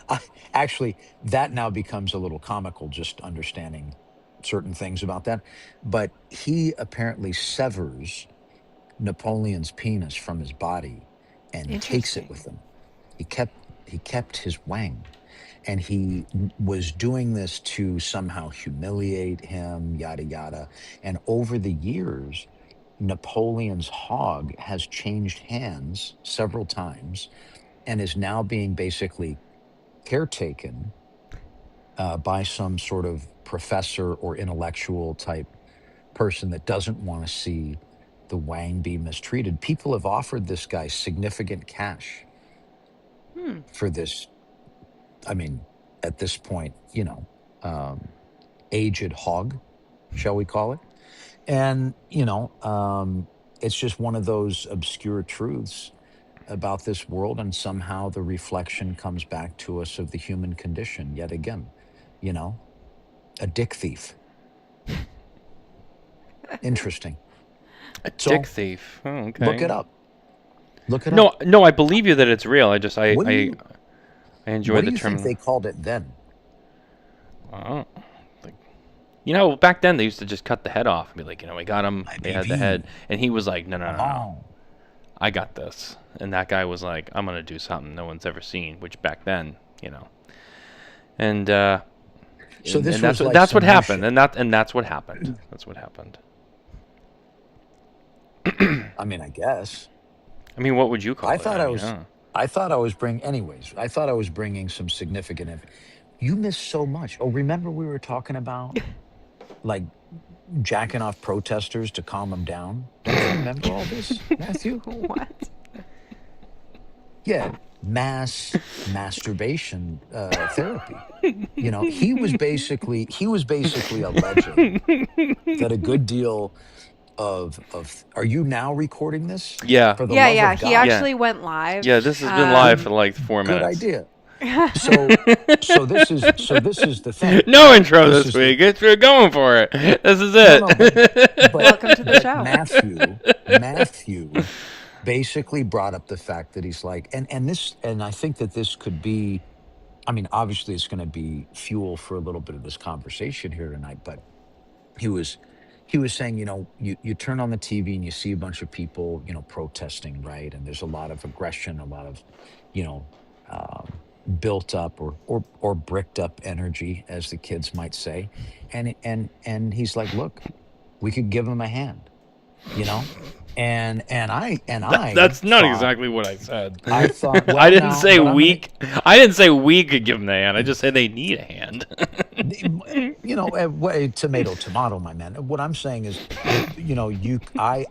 I, actually, that now becomes a little comical just understanding certain things about that. But he apparently severs Napoleon's penis from his body and takes it Interesting. with him. He kept his wang, and was doing this to somehow humiliate him, yada yada. And over the years, Napoleon's hog has changed hands several times and is now being basically caretaken by some sort of professor or intellectual type person that doesn't want to see the Wang be mistreated. People have offered this guy significant cash Hmm. for this. I mean, at this point, um, aged hog, shall we call it? And, it's just one of those obscure truths about this world. And somehow the reflection comes back to us of the human condition yet again, you know, a dick thief. Interesting. A dick So thief. Oh, look okay. it up. Look it up. No, no, I believe you that it's real. I just What do you I enjoy what do the you think term. they called it then? Oh, like, back then they used to just cut the head off and be like, we got him. My They had the head, baby. and he was like, no, no, no, no, Oh. I got this. And that guy was like, I'm gonna do something no one's ever seen. Which back then, and So and this that's was what like that's what some new happened, shit. and that's what happened. That's what happened. I mean, I guess. I mean, what would you I call it? thought I I mean, was I thought I was bringing anyways. I thought I was bringing some significant you missed so much. Oh, remember we were talking about like jacking off protesters to calm them down? Don't you remember all this, Matthew? What? Yeah, mass masturbation therapy. He was basically alleging that a good deal of are you now recording this? yeah, For the Yeah, love yeah. of He God. yeah, actually went live. yeah. This has been live Good for like 4 good minutes. idea. So so this is the thing. No intro This this is the week. We're going for it. This is No, no, but it. but Welcome to the but show. Matthew basically brought up the fact that he's like, and I think that this could be, I mean, obviously it's going to be fuel for a little bit of this conversation here tonight. But he was he was saying, you turn on the TV and you see a bunch of people, protesting, right? And there's a lot of aggression, a lot of, you know um, built up or bricked up energy, as the kids might say. And he's like, look, we could give him a hand, you know and I That's not thought, exactly what I said. I well, didn't now, say but I'm gonna, weak. I didn't say we could give them the hand. I just said they need a hand. tomato tomato, my man. What I'm saying is that,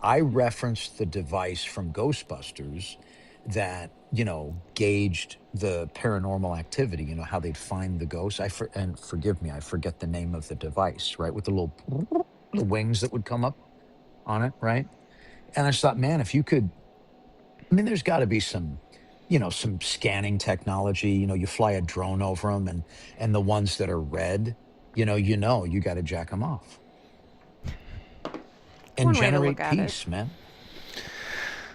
I referenced the device from Ghostbusters that, gauged the paranormal activity, how they'd find the ghosts. And forgive me, I forget the name of the device, right, with the little the wings that would come up on it, right? And I just thought, man, if you could, I mean, there's got to be some scanning technology. You fly a drone over them, and the ones that are red, you got to jack them off It's and one way to look generate at it. peace, man.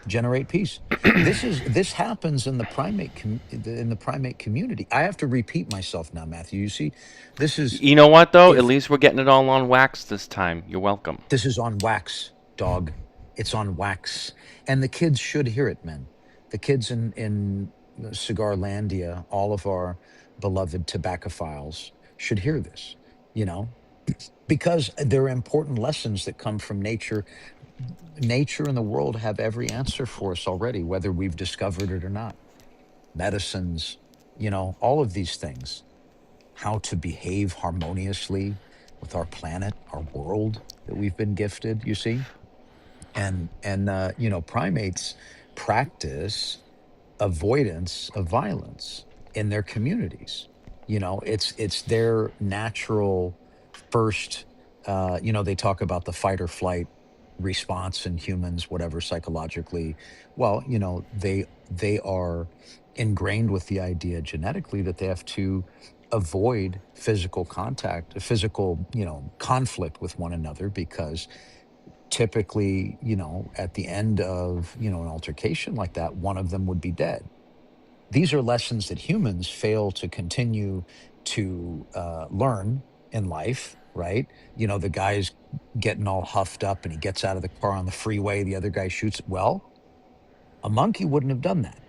Generate peace. This happens in the primate community. I have to repeat myself now, Matthew. You see, this is You know what though? At if least we're getting it all on wax this time. You're welcome. this is on wax, dog. It's on wax, and the kids should hear it, man. The kids in Cigarlandia, all of our beloved tobaccophiles, should hear this. You know, because there are important lessons that come from nature. Nature and the world have every answer for us already, whether we've discovered it or not. Medicines, all of these things, how to behave harmoniously with our planet, our world that we've been gifted, you see? And primates practice avoidance of violence in their communities. It's their natural first. They talk about the fight or flight response in humans, whatever, psychologically. Well, they are ingrained with the idea genetically that they have to avoid physical contact, physical, conflict with one another, because typically, at the end of, an altercation like that, one of them would be dead. These are lessons that humans fail to continue to learn in life, right? The guy's getting all huffed up and he gets out of the car on the freeway. The other guy shoots. Well, a monkey wouldn't have done that.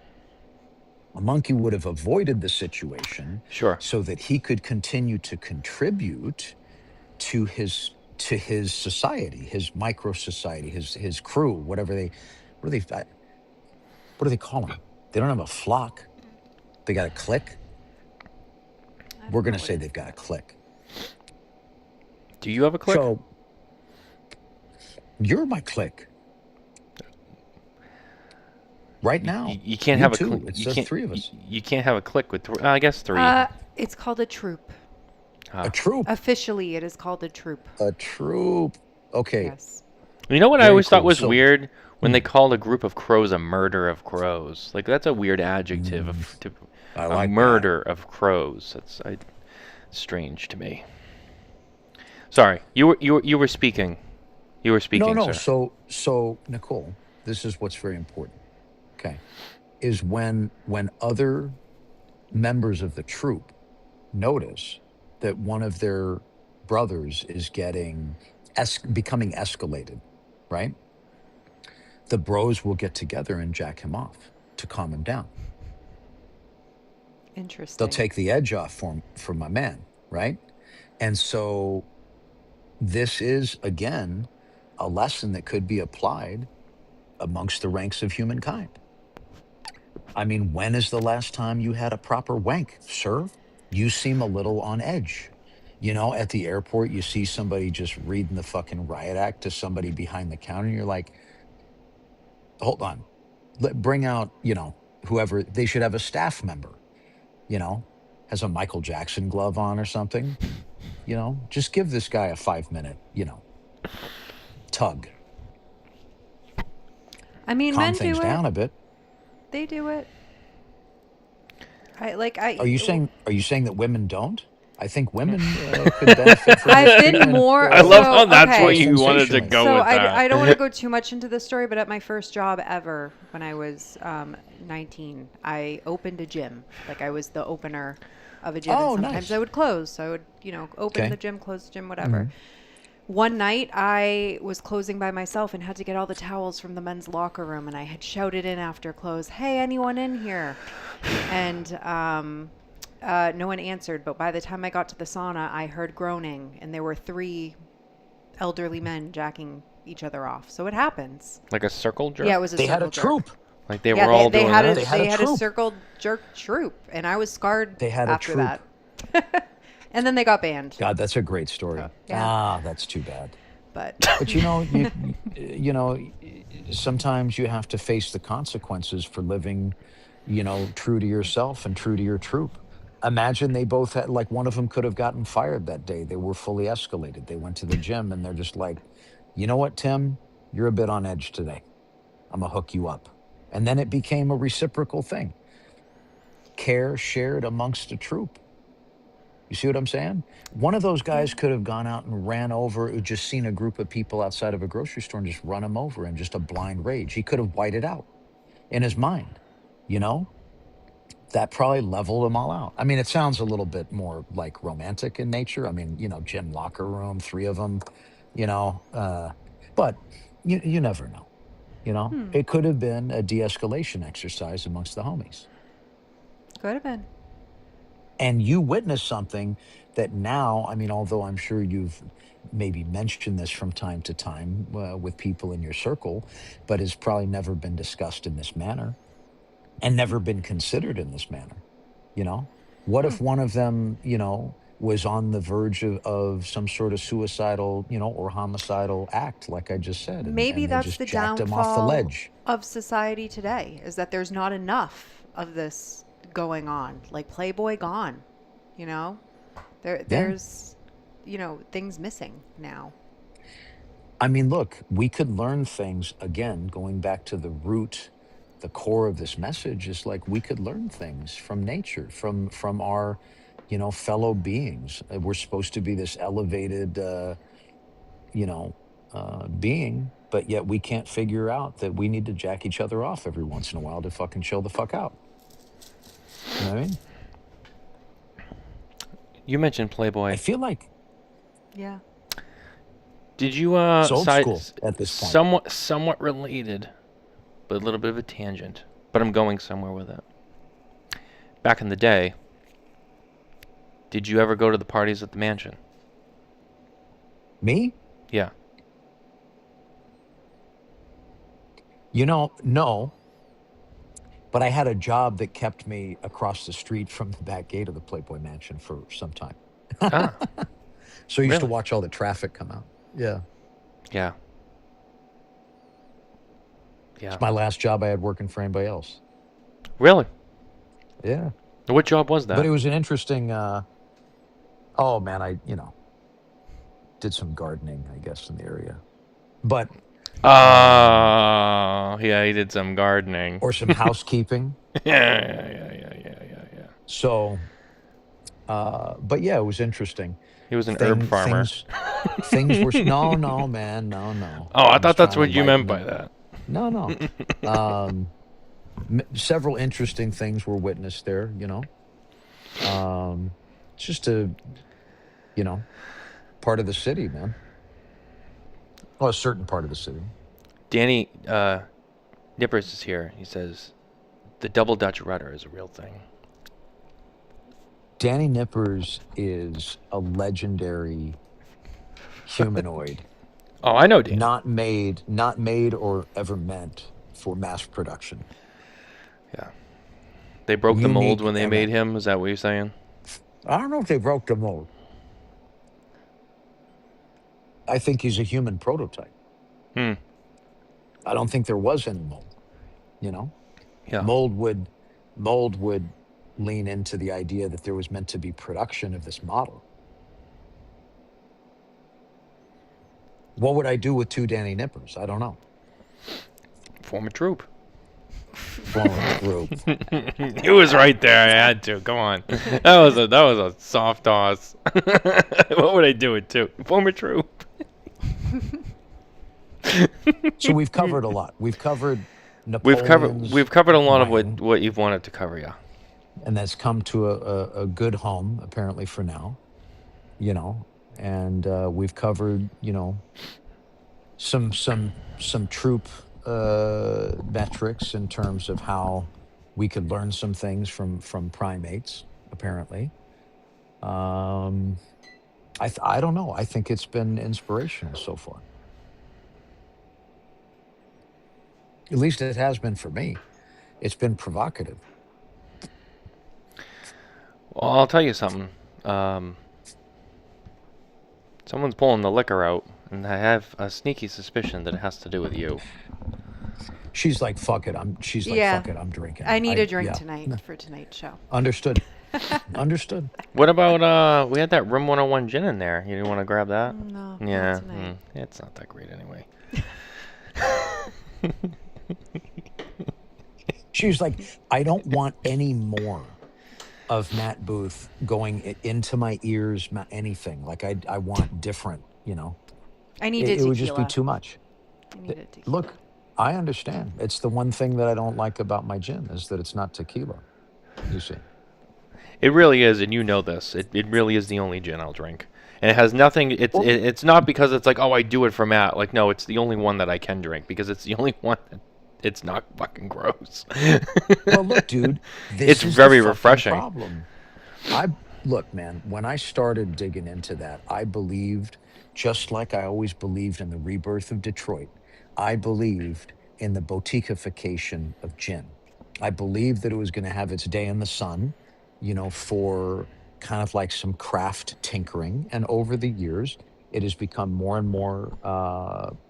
A monkey would have avoided the situation Sure. so that he could continue to contribute to his society, his micro society, his crew, whatever they what do they what do they call them? They don't have a flock. They got a clique. I We're don't going know to what say is they've got a that. clique. Do you have a click? So you're my clique right now. You can't You have a too. It's you the can't three of us. you can't have a click with I guess three. It's called a troop. A Ah. troop. Officially, it is called a troop. A troop. Okay. Yes. You know what I Very always thought cool. was So, weird when they hmm, called a group of crows a murder of crows. Like that's a weird adjective mm, I a like that. murder of crows. Strange to me. Sorry, you were speaking. You were No, speaking, no. sir. So Nicole, this is what's very important. Okay, is when other members of the troop notice that one of their brothers is becoming escalated, right? The bros will get together and jack him off to calm him down. They'll Interesting. take the edge off for my man, right? And so this is again a lesson that could be applied amongst the ranks of humankind. I mean, when is the last time you had a proper wank, sir? You seem a little on edge. At the airport, you see somebody just reading the fucking riot act to somebody behind the counter, and you're like, hold on, bring out, whoever, they should have a staff member, you know, has a Michael Jackson glove on or something, just give this guy a 5 minute, tug, I mean, calm men things do it. down a bit. They do it. I like Are I. you w- saying are you saying that women don't? I think women could benefit from this I've been treatment more I love how so that's what more okay. you wanted to sensationally. go So with I that. don't want to go too much into the story, but at my first job ever, when I was 19, I opened a gym. Like I was the opener of a gym, and Oh, sometimes I nice. would close. So I would, open the Okay. gym, close the gym, whatever. Hmm. One night I was closing by myself and had to get all the towels from the men's locker room, and I had shouted in after close, "Hey, anyone in here?" And no one answered. But by the time I got to the sauna, I heard groaning, and there were three elderly men jacking each other off. So it happens. Like a circle Yeah, it jerk? was a They had a circle jerk. troop. Like they Yeah, were they, all they doing had a They this? had they a had a troop. circle jerk troop, and I was scarred They had a after troop. that. And then they got banned. God, that's a great So story. yeah, That's too bad. but But sometimes you have to face the consequences for living, true to yourself and true to your troop. Imagine they both had, like, one of them could have gotten fired that day. They were fully escalated. They went to the gym and they're just like, you know what, Tim, you're a bit on edge today. I'm gonna hook you up. And then it became a reciprocal thing. Care shared amongst a troop. You see what I'm saying? One of those yeah. guys could have gone out and ran over, who just seen a group of people outside of a grocery store and just run them over in just a blind rage. He could have whited out in his mind, you know? That probably leveled them all out. I mean, it sounds a little bit more like romantic in nature. I mean, gym locker room, three of them, you know, uh, but you never know. Hmm. It could have been a de-escalation exercise amongst the homies. Could have been. And you witnessed something that now, I mean, although I'm sure you've maybe mentioned this from time to time with people in your circle, but has probably never been discussed in this manner and never been considered in this manner. You know, what Hmm. if one of them, was on the verge of some sort of suicidal, or homicidal act, like I just said, Maybe and they that's just the jacked him off the downfall ledge? of society today, is that there's not enough of this going on. Like Playboy gone, you know? There Yeah. there's things missing now. I mean, look, we could learn things again, going back to the root, the core of this message is like we could learn things from nature, from our, fellow beings. We're supposed to be this elevated, you know, being, but yet we can't figure out that we need to jack each other off every once in a while to fucking chill the fuck out. You know what I mean? You mentioned I Playboy. feel like Yeah. Did you it's old school at this point. somewhat related, but a little bit of a tangent. But I'm going somewhere with it. Back in the day, did you ever go to the parties at the mansion? Me? Yeah. No, but I had a job that kept me across the street from the back gate of the Playboy Mansion for some time. Ah, So I used to really? watch all the traffic come out. Yeah. Yeah. Yeah. It's my last job I had working for anybody else. Really? Yeah. What job was But that? it was an interesting oh man, I did some gardening, I guess, in the area. But Oh, yeah, he did some gardening. or some housekeeping. Yeah. So but yeah, it was interesting. He was an herb farmer. Things were no, man, no. Oh, I I was thought that's trying to what you meant lighten by the that. no. Um Several interesting things were witnessed there. Um it's just you know, part of the city, man. Well, a certain part of the city. Danny Nippers is here. He says the double Dutch rudder is a real thing. Danny Nippers is a legendary humanoid, Oh, I know Danny. not made or ever meant for mass production. Yeah. They broke the mold Unique when they and made him. Is that what you're saying? I don't know if they broke the mold. I think he's a human prototype. Hmm. I don't think there was any mold, you know? Yeah. Mold would lean into the idea that there was meant to be production of this model. What would I do with two Danny Nippers? I don't know. Form a troop. Form a group. He was right there. I had to. Come on. That was a soft toss. What would I do with two? Form a troop. So we've covered a lot. We've covered We've covered Napoleon's we've covered a lot of reign, what you've wanted to cover, yeah. and that's come to a good home, apparently, for now, you know. And we've covered, some troop metrics in terms of how we could learn some things from primates, apparently. Um, I don't know. I think it's been inspirational so far. At least it has been for me. It's been provocative. Well, I'll tell you something. Um, Someone's pulling the liquor out, and I have a sneaky suspicion that it has to do with you. She's like, fuck it. She's like, Yeah. fuck it. I'm drinking. I need a drink Yeah. tonight for tonight's show. Understood. Understood. What about we had that Room 101 gin in there. You didn't want to grab that? No, Yeah, not tonight. it's not that great anyway. She was like, I don't want any more of Matt Booth going into my ears, anything. Like, I want different, I need a It would just be tequila. too much. I need a tequila. Look, I understand. It's the one thing that I don't like about my gin is that it's not tequila, you see. It really is, and you know this. It really is the only gin I'll drink. And it has nothing. Well, It's not because it's like, oh, I do it for Matt. Like, no, it's the only one that I can drink because it's the only one that it's not fucking gross. well, look, dude, It's this is the very fucking refreshing. problem. I Look, man, when I started digging into that, I believed, just like I always believed in the rebirth of Detroit, I believed in the boutiquification of gin. I believed that it was going to have its day in the sun, for kind of like some craft tinkering. And over the years, it has become more and more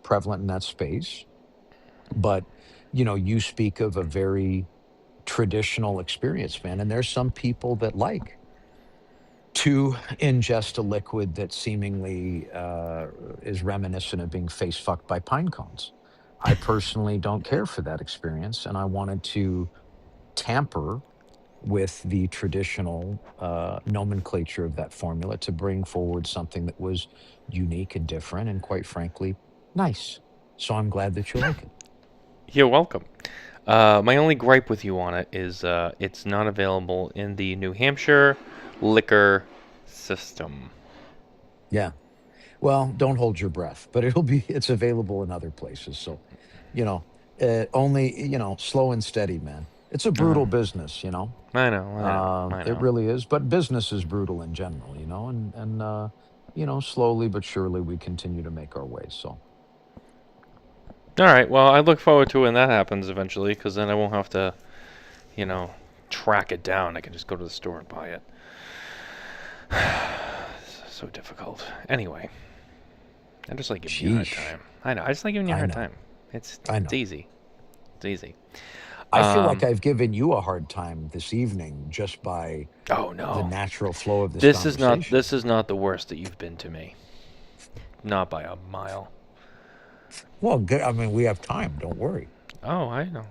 prevalent in that space. But, you speak of a very traditional experience, man. And there's some people that like to ingest a liquid that seemingly is reminiscent of being face fucked by pine cones. I personally don't care for that experience, and I wanted to tamper with the traditional nomenclature of that formula to bring forward something that was unique and different, and quite frankly, nice. So I'm glad that you like it. You're welcome. My only gripe with you on it is it's not available in the New Hampshire liquor system. Yeah. Well, don't hold your breath, but it's available in other places. So, you know, only, slow and steady, man. It's a Uh, brutal business, you know. I know, I know, I It know. really is, but business is brutal in general, and slowly but surely we continue to make our way. So, All right, well, I look forward to when that happens eventually, because then I won't have to, you know, track it down. I can just go to the store and buy it. It's so difficult. Anyway, I just like giving you a hard sheesh, time. I know, I just like giving you a I hard know, time. I It's know. easy. It's easy. I feel like Um, I've given you a hard time this evening just by oh the no. natural flow of this conversation. This is not the worst that you've been to me. Not by a mile. Well, good. I mean, we have time. Don't worry. Oh, I know.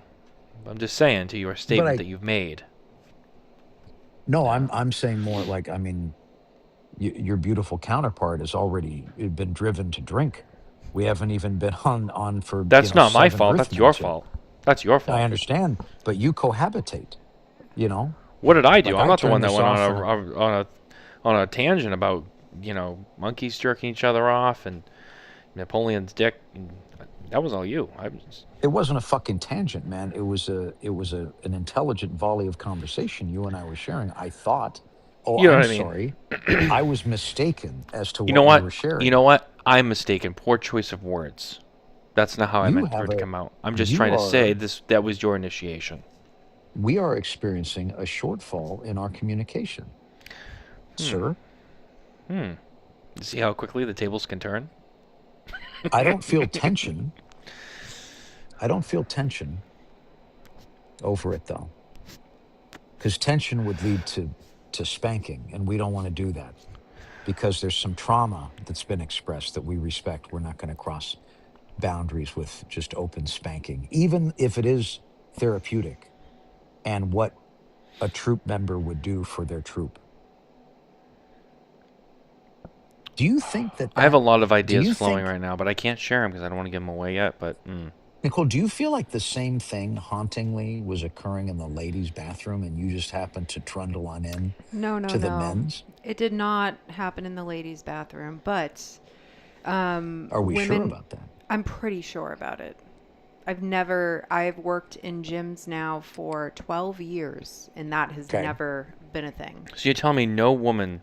I'm just saying to your But statement that you've made. no, Yeah. I'm saying more like, I mean, your beautiful counterpart has already been driven to drink. We haven't even been on for That's not my seven fault. Earth That's your months yet. fault. That's your I fault. understand, but you cohabitate. You know, What did I do? like I'm I not the turn one that this went off on and a tangent about monkeys jerking each other off and Napoleon's dick. That was all you. it wasn't a fucking tangent, man. It was an intelligent volley of conversation you and I were sharing. I thought, oh, You know I'm what I mean. sorry, I was mistaken as to You know what we what? were You sharing. know what? I'm mistaken. Poor choice of words. That's not how I You meant for have it to a come out. I'm just you trying to say are this. That was your initiation. We are experiencing a shortfall in our communication, Hmm. sir. Hmm. See how quickly the tables can turn? I don't feel tension. I don't feel tension over it though, because tension would lead to spanking, and we don't want to do that because there's some trauma that's been expressed that we respect. We're not going to cross boundaries with just open spanking, even if it is therapeutic and what a troop member would do for their troop. Do you think that I have a that lot of do ideas you flowing think right now, but I can't share them because I don't want to give them away yet. But Nicole, do you feel like the same thing hauntingly was occurring in the ladies' bathroom and you just happened to trundle on in No, no, to the no. men's? It did not happen in the ladies' bathroom, but Are we sure women, about that? I'm pretty sure about it. I've worked in gyms now for 12 years, and that has Okay. never been a thing. so you tell me no woman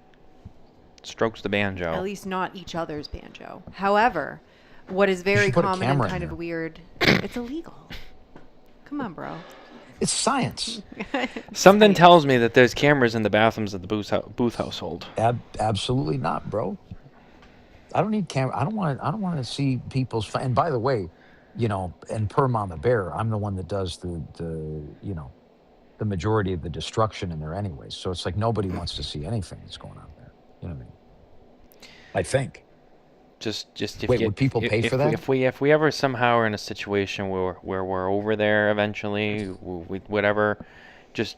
strokes the At banjo? least not each other's banjo. However, what is You very should put a common and camera in kind of there. weird, it's illegal. Come on, bro. It's science. Something Science. tells me that there's cameras in the bathrooms of the Booth household. Absolutely not, bro. I don't need camera. I don't want to see people's and by the way, and per Mama Bear, I'm the one that does the majority of the destruction in there anyways. So it's like nobody wants to see anything that's going on there. You know what I mean? I think. Just if Wait, you would people pay for that? if we ever somehow are in a situation where we're over there eventually, whatever, just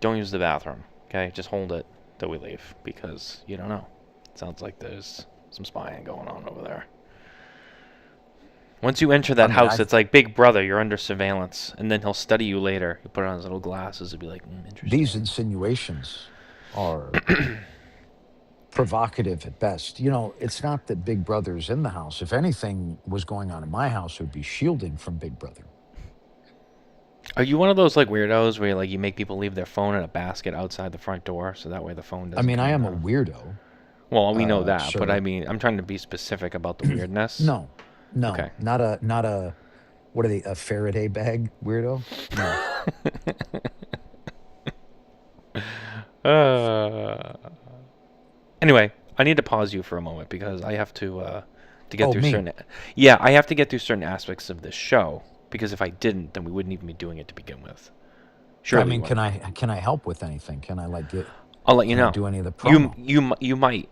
don't use the bathroom. Okay, just hold it till we leave because you don't know. It sounds like there's some spying going on over there. Once you enter I that mean, house, it's like Big Brother. You're under surveillance, and then he'll study you later. He'll put on his little glasses and be like, these interesting. insinuations are provocative at best. It's not that Big Brother's in the house. If anything was going on in my house, it would be shielding from Big Brother. Are you one of those like weirdos where like you make people leave their phone in a basket outside the front door so that way the phone I doesn't mean, I come am a down? weirdo, Well, we know that, but I sir. mean, I'm trying to be specific about the weirdness. No, no, Okay. not a what are they? A Faraday bag weirdo? No. uh, anyway, I need to pause you for a moment because I have to get Oh, through me. certain. Yeah, I have to get through certain aspects of this show because if I didn't, then we wouldn't even be doing it to begin with. I Surely you mean, can wouldn't. I help with anything? Can I I'll let you can I know. do any of the You promo? you might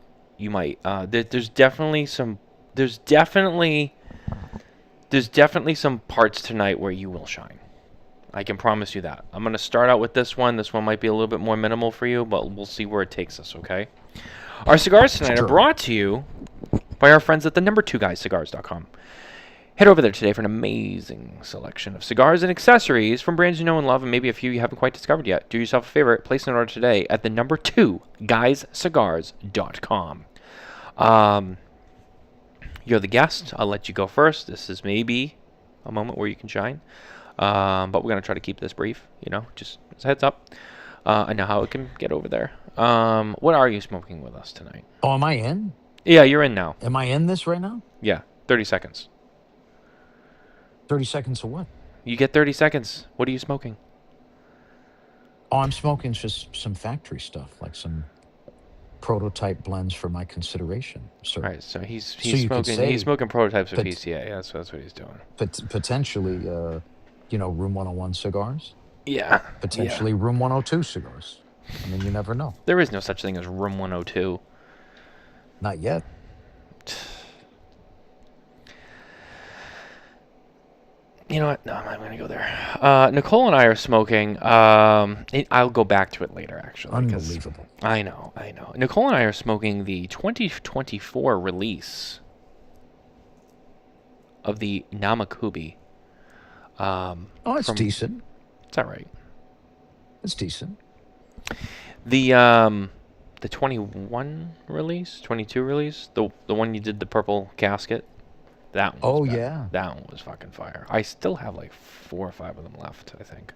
there's definitely some there's definitely some parts tonight where you will shine. I can promise you that. I'm gonna start out with this one. This one might be a little bit more minimal for you, but we'll see where it takes us. Okay. Our cigars tonight are Sure. brought to you by our friends at the number 2 guys cigars.com. Head over there today for an amazing selection of cigars and accessories from brands you know and love, and maybe a few you haven't quite discovered yet. Do yourself a favor, place an order today at the number 2 guyscigars.com. You're the guest. I'll let you go first. This is maybe a moment where you can shine, but we're gonna try to keep this brief. Just as a heads up. I know how it can get over there. What are you smoking with us tonight? Oh, am I in? Yeah, you're in now. Am I in this right now? Yeah, 30 seconds. 30 seconds of what? You get 30 seconds. What are you smoking? Oh, I'm smoking just some factory stuff, like some prototype blends for my consideration. All right, so he's you could smoking say he's smoking prototypes of pot- PCA. That's what he's doing. potentially, Room 101 cigars. Yeah. Potentially Room 102 cigars. I mean, you never know. There is no such thing as Room 102. Not yet. You know what? No, I'm not going to go there. Nicole and I are smoking. I'll go back to it later, actually. Unbelievable. I know. Nicole and I are smoking the 2024 release of the Namakubi. It's decent. It's all right. It's decent. The 21 release, 22 release, the one you did the purple casket. That one. Was yeah. That one was fucking fire. I still have like 4 or 5 of them left, I think.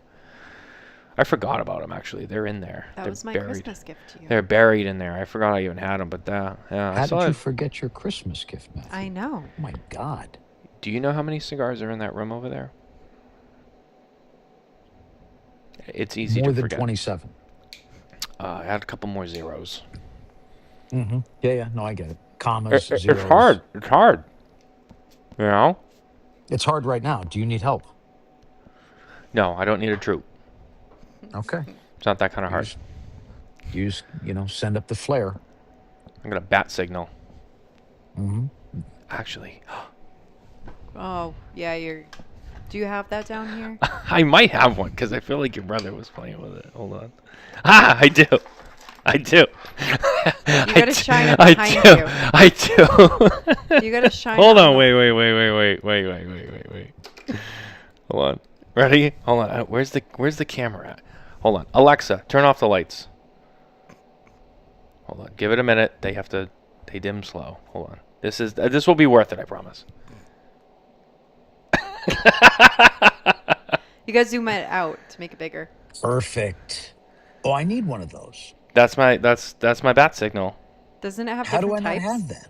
I forgot about them, actually. They're in there. That They're was my buried. Christmas gift to you. They're buried in there. I forgot I even had them, but yeah. How did you forget your Christmas gift, Matthew? I know. Oh my God. Do you know how many cigars are in that room over there? It's easy More to than forget. 27. I had a couple more zeros. Mm-hmm. Yeah. No, I get it. Commas, zeros. It's hard. It's hard. You know? It's hard right now. Do you need help? No, I don't need a troupe. Okay. It's not that kind of hard. You just, send up the flare. I'm going to bat signal. Mm-hmm. Actually, Oh, yeah, do you have that down here? I might have one because I feel like your brother was playing with it. Hold on. I do. You gotta shine it behind you. I do. You gotta shine Hold it on. on Wait. Hold on. Ready? Hold on. Where's the camera at? Hold on. Alexa, turn off the lights. Hold on. Give it a minute. They dim slow. Hold on. This will be worth it, I promise. You gotta zoom it out to make it bigger. Perfect. Oh, I need one of those. That's my bat signal. Doesn't it have How do different I types? not have that?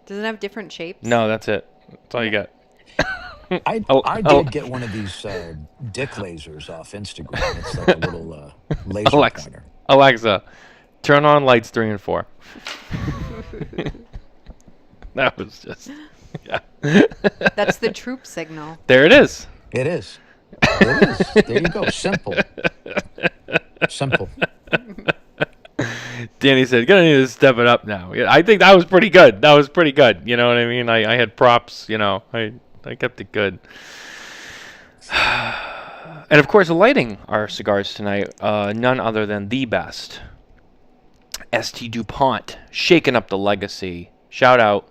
Doesn't it have different shapes? No, that's it. That's all you got. I did get one of these dick lasers off Instagram. It's like a little laser pointer. Alexa, turn on lights 3 and 4. That was just, yeah. That's the troop signal. There it is. It is. There you go. Simple. Danny said, "Gonna need to step it up now." Yeah, I think that was pretty good. You know what I mean? I had props. I kept it good. And of course, lighting our cigars tonight, none other than the best. St. Dupont, shaking up the legacy. Shout out,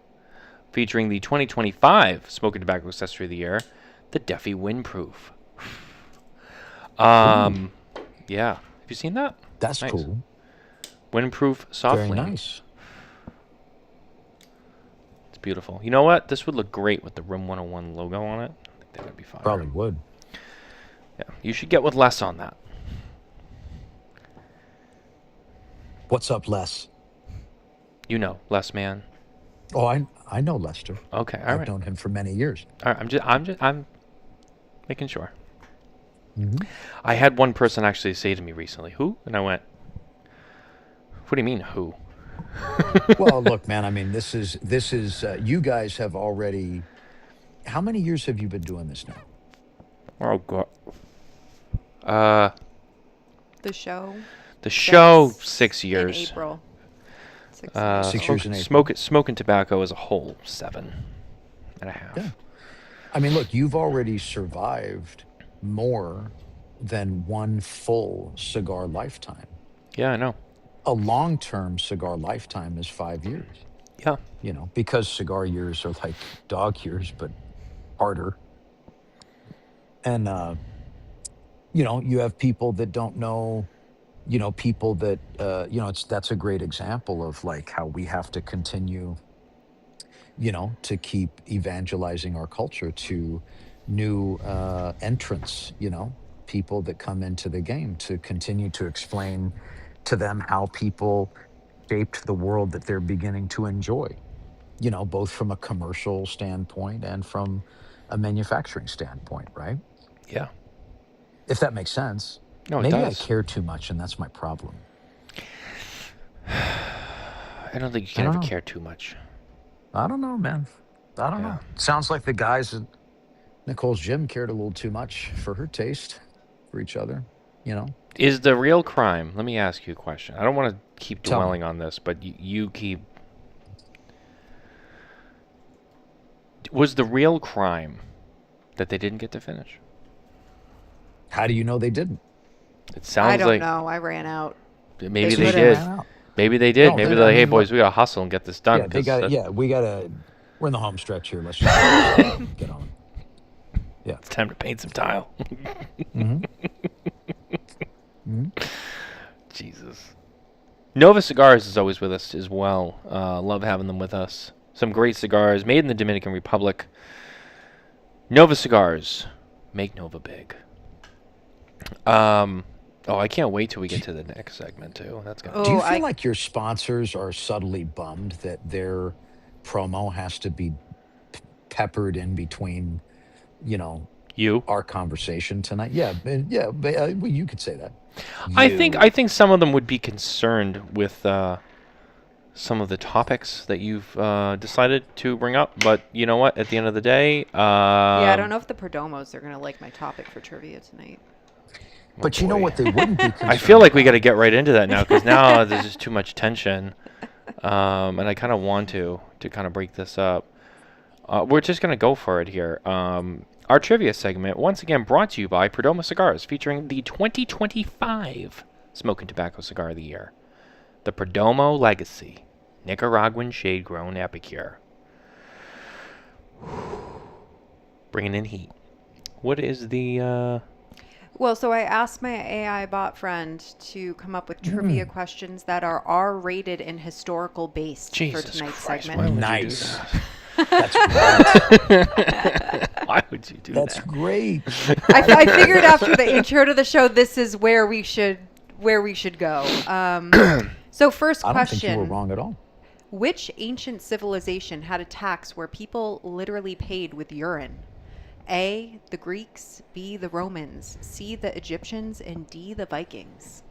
featuring the 2025 Smokin Tabacco Accessory of the Year, the Deafy Windproof. Yeah. Have you seen that? That's nice. cool. Windproof soft Very lean. nice. It's beautiful. You know what? This would look great with the Room 101 logo on it. I think that would be fine. Probably would. Yeah. You should get with Les on that. What's up, Les? You know, Les man. Oh, I know Lester. Okay, all right. I've known him for many years. All right, I'm making sure. Mm-hmm. I had one person actually say to me recently, "Who?" And I went, "What do you mean, who?" Well, look, man. I mean, this is. You guys have already. How many years have you been doing this now? Oh God. The show. The show 6 years. In April. 6 years in April. Smokin Tabacco as a whole 7.5. Yeah. I mean, look, you've already survived more than one full cigar lifetime. Yeah, I know. A long-term cigar lifetime is 5 years. Yeah. Because cigar years are like dog years, but harder. And you have people that don't know, people that that's a great example of like how we have to continue, to keep evangelizing our culture to new entrants, people that come into the game, to continue to explain to them how people shaped the world that they're beginning to enjoy, both from a commercial standpoint and from a manufacturing standpoint, right? Yeah. If that makes sense. No, it Maybe I does. care too much, and that's my problem. I don't think you I can don't ever know. care too much. I don't know, man. I don't Yeah. know. Sounds like the guys at Nicole's gym cared a little too much for her taste for each other, you know? Is the real crime? Let me ask you a question. I don't want to keep Tell me. dwelling on this, but you keep. Was the real crime that they didn't get to finish? How do you know they didn't? It I sounds don't like know. I ran out. maybe They they See, could they did. have. ran out. Maybe they did. No, Maybe they, they're I like, hey, mean, boys, look, we got to hustle and get this done yeah, they because got it. that, Yeah, we're in the home stretch here. Let's just get this done and get on. Yeah. it's time to paint some tile. Mm-hmm. Mm-hmm. Jesus. Nova Cigars is always with us as well. Love having them with us. Some great cigars made in the Dominican Republic. Nova Cigars. Make Nova big. Oh, I can't wait till we Do, get to the next segment, too. That's going to do be... Oh, you feel I like your sponsors are subtly bummed that their promo has to be peppered in between, you know, You? our conversation tonight? Yeah, yeah, well, you could say that. I You. think some of them would be concerned with some of the topics that you've decided to bring up. But you know what? At the end of the day, yeah, I don't know if the Perdomos are gonna like my topic for trivia tonight. oh But you know boy. what they wouldn't be I feel concerned like we got to about? get right into that now because now there's just too much tension, and I kind of want to kind of break this up. We're just gonna go for it here. Our trivia segment, once again, brought to you by Perdomo Cigars, featuring the 2025 Smokin Tabacco Cigar of the Year, the Perdomo Legacy, Nicaraguan Shade-Grown Epicure. Bringing in heat. What is the? Well, so I asked my AI bot friend to come up with trivia Mm, questions that are R-rated and historical based for Jesus tonight's Christ! segment. Why would you do nice. that? That's great. Why would you do That's that? great. I figured after the intro to the show, this is where we should go. So first I don't think you were question: wrong at all. which ancient civilization had a tax where people literally paid with urine? A, the Greeks, B, the Romans, C, the Egyptians, and D, the Vikings.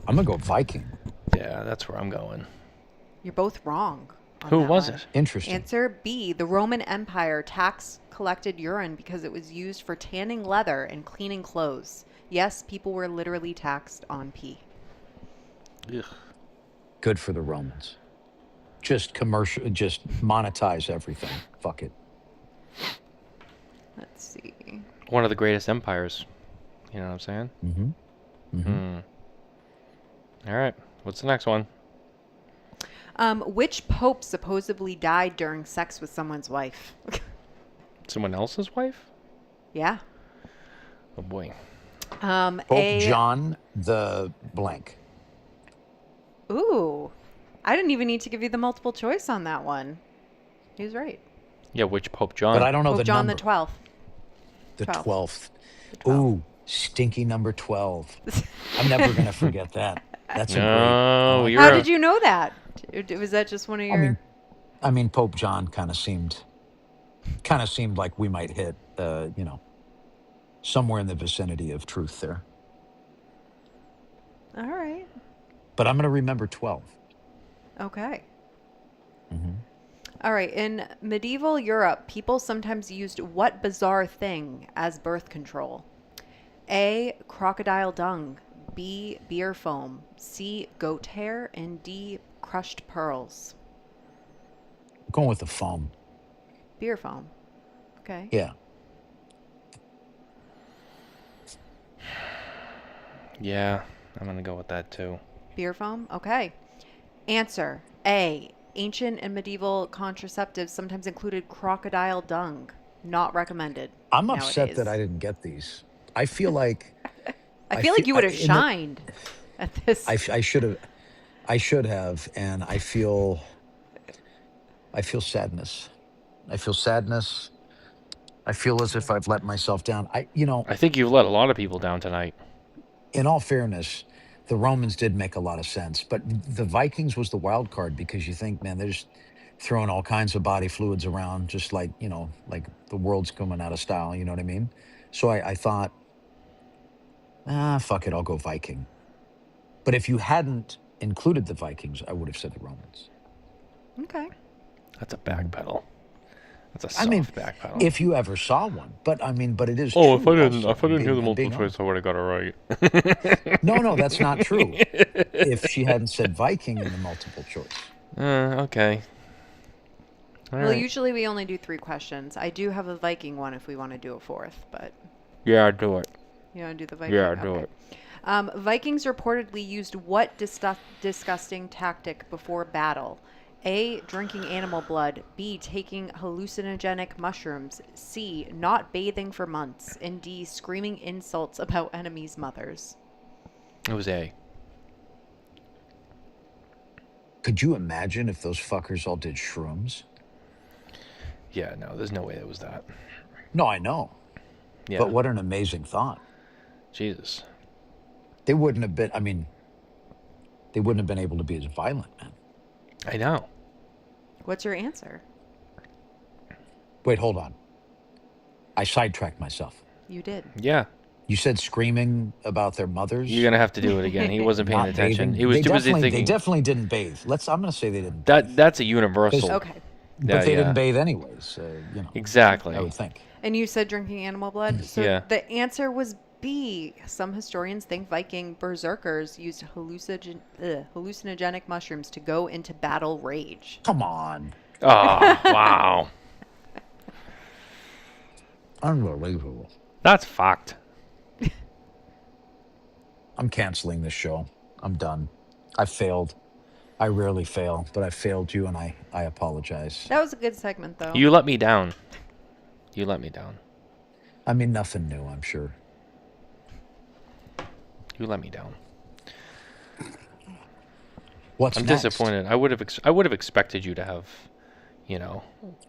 I'm gonna go Viking. Yeah, that's where I'm going. You're both wrong on Who that was one. it? Interesting. Answer B, the Roman Empire tax collected urine because it was used for tanning leather and cleaning clothes. Yes, people were literally taxed on pee. Ugh. Good for the Romans. Just commercial. Just monetize everything. Fuck it. Let's see. One of the greatest empires. You know what I'm saying? Mm-hmm. Mm-hmm. Hmm. All right. What's the next one? Which pope supposedly died during sex with someone's wife? Someone else's wife? Yeah. Oh boy. Pope A. John the blank. Ooh. I didn't even need to give you the multiple choice on that one. He was right. Yeah, which Pope But John? I don't know Pope the John number. the 12th. The 12th. 12th. The 12th. Ooh, stinky number 12. I'm never gonna forget that. That's a great. I No, like you're. How that. did you know that? Was that just one of I your... mean, I mean, Pope John kind of seemed like we might hit, somewhere in the vicinity of truth there. All right. But I'm gonna remember 12. Okay. Mm-hmm. All right. In medieval Europe, people sometimes used what bizarre thing as birth control? A, crocodile dung. B, beer foam. C, goat hair. And D, crushed pearls. Going with the foam. Beer foam. Okay. Yeah. Yeah, I'm gonna go with that too. Beer foam. Okay. Answer A, Ancient and medieval contraceptives sometimes included crocodile dung. Not recommended I'm upset that I nowadays. didn't get these. I feel like I I feel feel like you I, would have in the shined at this. I should have, and I feel sadness. I feel sadness. I feel as if I've let myself down. I think you've let a lot of people down tonight. In all fairness, the Romans did make a lot of sense, but the Vikings was the wild card because you think, man, they're just throwing all kinds of body fluids around, just like, like the world's coming out of style. You know what I mean? So I thought, fuck it, I'll go Viking. But if you hadn't included the Vikings, I would have said the Romans. Okay. That's a backpedal. That's a I mean, soft backpedal. if you ever saw one, but it is Oh, true also. if I didn't hear the I'm multiple being choice, honest. I would have got it right. No, that's not true. If she hadn't said Viking in the multiple choice. Okay. All Well, right. usually we only do 3 questions. I do have a Viking one if we want to do a 4th, but Yeah, I'd do it. you want to do the Viking? Yeah, I'd do Okay. it. Vikings reportedly used what disgusting tactic before battle? A. Drinking animal blood. B. Taking hallucinogenic mushrooms. C. Not bathing for months. And D. Screaming insults about enemies' mothers. It was A. Could you imagine if those fuckers all did shrooms? Yeah, no, there's no way it was that. No, I know. Yeah. But what an amazing thought. Jesus. They wouldn't have been, they wouldn't have been able to be as violent, man. I know. What's your answer? Wait, hold on. I sidetracked myself. You did. Yeah. You said screaming about their mothers? You're gonna have to do it again. He wasn't paying Not attention. bathing? He was They too busy definitely, thinking. They definitely didn't bathe. I'm going to say they didn't bathe. That's a universal. Okay. But they yeah. didn't bathe anyways, Exactly. I would think. And you said drinking animal blood? So Yeah. the answer was B. Some historians think Viking berserkers used hallucinogenic mushrooms to go into battle rage. Come on. Oh, wow. Unbelievable. That's fucked. I'm canceling this show. I'm done. I failed. I rarely fail, but I failed you, and I apologize. That was a good segment, though. You let me down. You let me down. I mean, nothing new, I'm sure. You let me down. What's I'm next? disappointed. I would have expected you to have,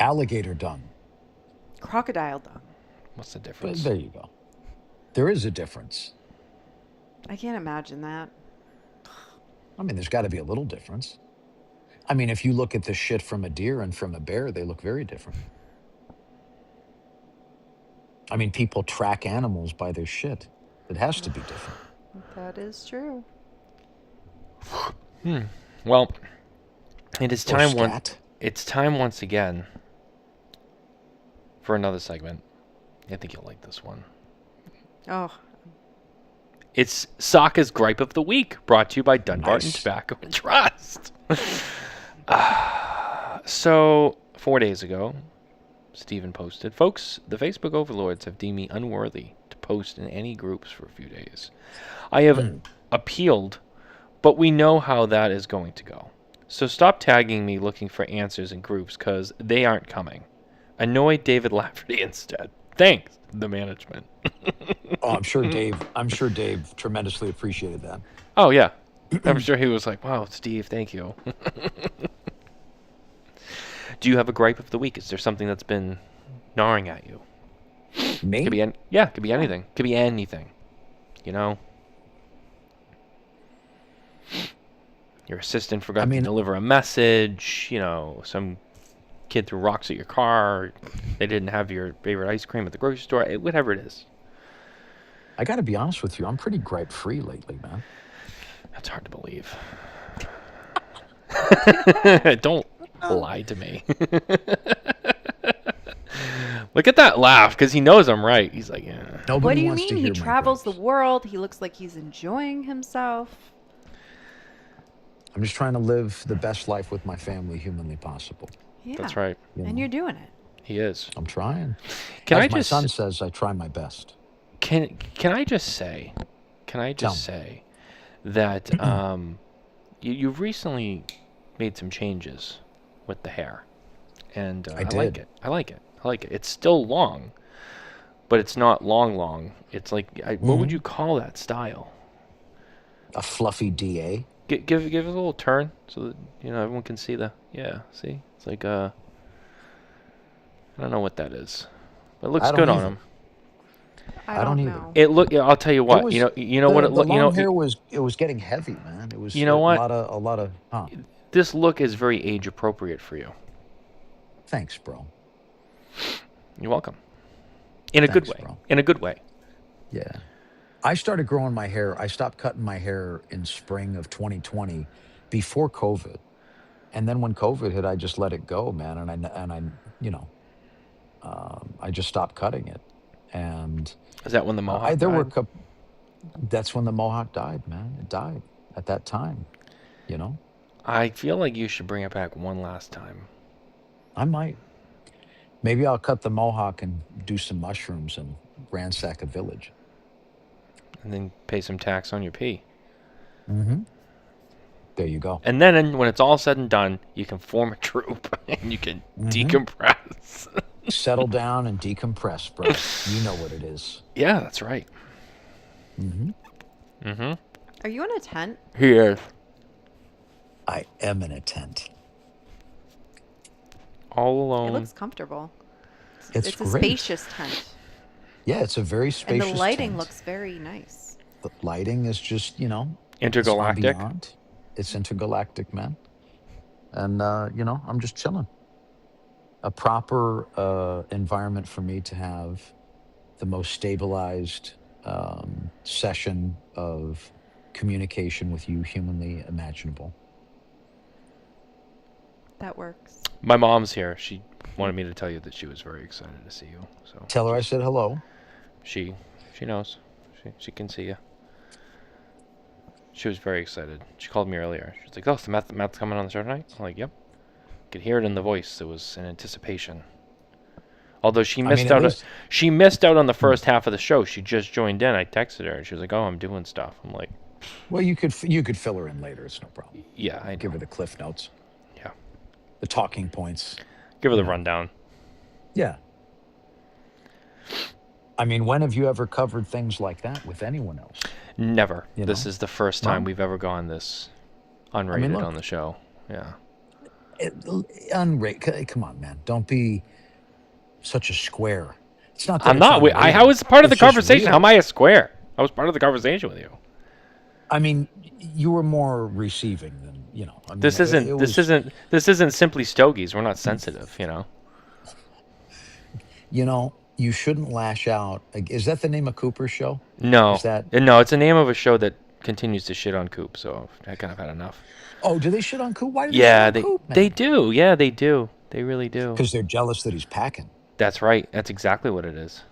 Alligator dung. Crocodile dung. what's the But difference? there you go. There is a difference. I can't imagine that. I mean, there's got to be a little difference. I mean, if you look at the shit from a deer and from a bear, they look very different. I mean, people track animals by their shit. It has to be different. That is true. Well, it is Or time scat. It's time once again for another segment. I think you'll like this one. Oh, It's Sokka's Gripe of the Week, brought to you by Dunbarton Nice. Tobacco and Trust. So, 4 days ago, Stephen posted, "Folks, the Facebook overlords have deemed me unworthy to post in any groups for a few days. I have appealed, but we know how that is going to go. So stop tagging me looking for answers in groups, because they aren't coming. Annoy David Lafferty instead. Thanks, the management." Oh, I'm sure Dave tremendously appreciated that. Oh, yeah. I'm sure he was like, "Wow, Steve, thank you." Do you have a gripe of the week? Is there something that's been gnawing at you? Me? Could be could be anything. Could be anything. Your assistant forgot to deliver a message. Some kid threw rocks at your car. They didn't have your favorite ice cream at the grocery store. Whatever it is. I got to be honest with you. I'm pretty gripe-free lately, man. That's hard to believe. Don't lie to me. Look at that laugh, because he knows I'm right. He's like, yeah. Nobody what do you wants to mean? He hear my travels the gripes. world. He looks like he's enjoying himself. I'm just trying to live the best life with my family humanly possible. Yeah. That's right. And you're doing it. He is. I'm trying. Can As I my just son says, I try my best. Can I just say that you've recently made some changes with the hair, and I I like did. it. I like it. I like it. It's still long, but it's not long. It's like what would Hmm. you call that style? A fluffy DA. Give it a little turn so that everyone can see the See, it's like I don't know what that is, but it looks I don't good on either. him. I I don't don't either. know. It look. Yeah, I'll tell you It what. was You know what it the look. long hair was it was getting heavy, man. It was You know what? a lot of huh. This look is very age appropriate for you. Thanks, bro. You're welcome. In a good Thanks, way. bro. In a good way. Yeah. I started growing my hair. I stopped cutting my hair in spring of 2020 before COVID. And then when COVID hit, I just let it go, man. And I, you know, I just stopped cutting it. And Is that when the Mohawk there were a died? couple. That's when the Mohawk died, man. It died at that time. You know, I feel like you should bring it back one last time. I might. Maybe I'll cut the Mohawk and do some mushrooms and ransack a village. And then pay some tax on your pee. Hmm. There you go. And then when it's all said and done, you can form a troupe and you can Hmm. decompress. Settle down and decompress, bro. You know what it is. Yeah, that's right. Hmm. Mm-hmm. Are you in a tent? He is. I am in a tent. All It alone. looks comfortable. It's It's a great. spacious tent. Yeah, it's a very And the spacious lighting tent. looks very nice. The lighting is just, it's on Intergalactic. beyond. It's intergalactic, man. And I'm just chilling. A proper environment for me to have the most stabilized session of communication with you humanly imaginable. That works. My mom's here. She wanted me to tell you that she was very excited to see you. So Tell her I just said hello. she she knows. She can see you. She was very excited. She called me earlier. She was like, "Oh, so Matt's coming on the show tonight?" I'm like, "Yep." Could hear it in the voice. It was an anticipation. Although I mean, at least. she missed out on the Hmm. first half of the show. She just joined in. I texted her and she was like, "Oh, I'm doing stuff." I'm like, Well, you could fill her in later. It's no problem. "Yeah, I Give know. her the cliff notes, Yeah, the talking points. give her You the know. rundown." Yeah. I mean, when have you ever covered things like that with anyone else? Never. You This know. is the first time Well, we've ever gone this I mean, unrated on look, the show. Yeah. it, come on, man. Don't be such a square. It's not that I'm it's not. I unrated. was part of the It's just conversation. How am real. I a square? I was part of the conversation with you. I mean, you were more receiving than. I mean, This it isn't. This was. isn't. This isn't simply stogies. We're not sensitive. You shouldn't lash out. Like, is that the name of Cooper's show? Is No, that? no. It's the name of a show that continues to shit on Coop. So I kind of had enough. Oh, do they shit on Coop? Why do they shit Yeah, on they Coop, they man? do. Yeah, they do. They really do. Because they're jealous that he's packing. That's right. That's exactly what it is.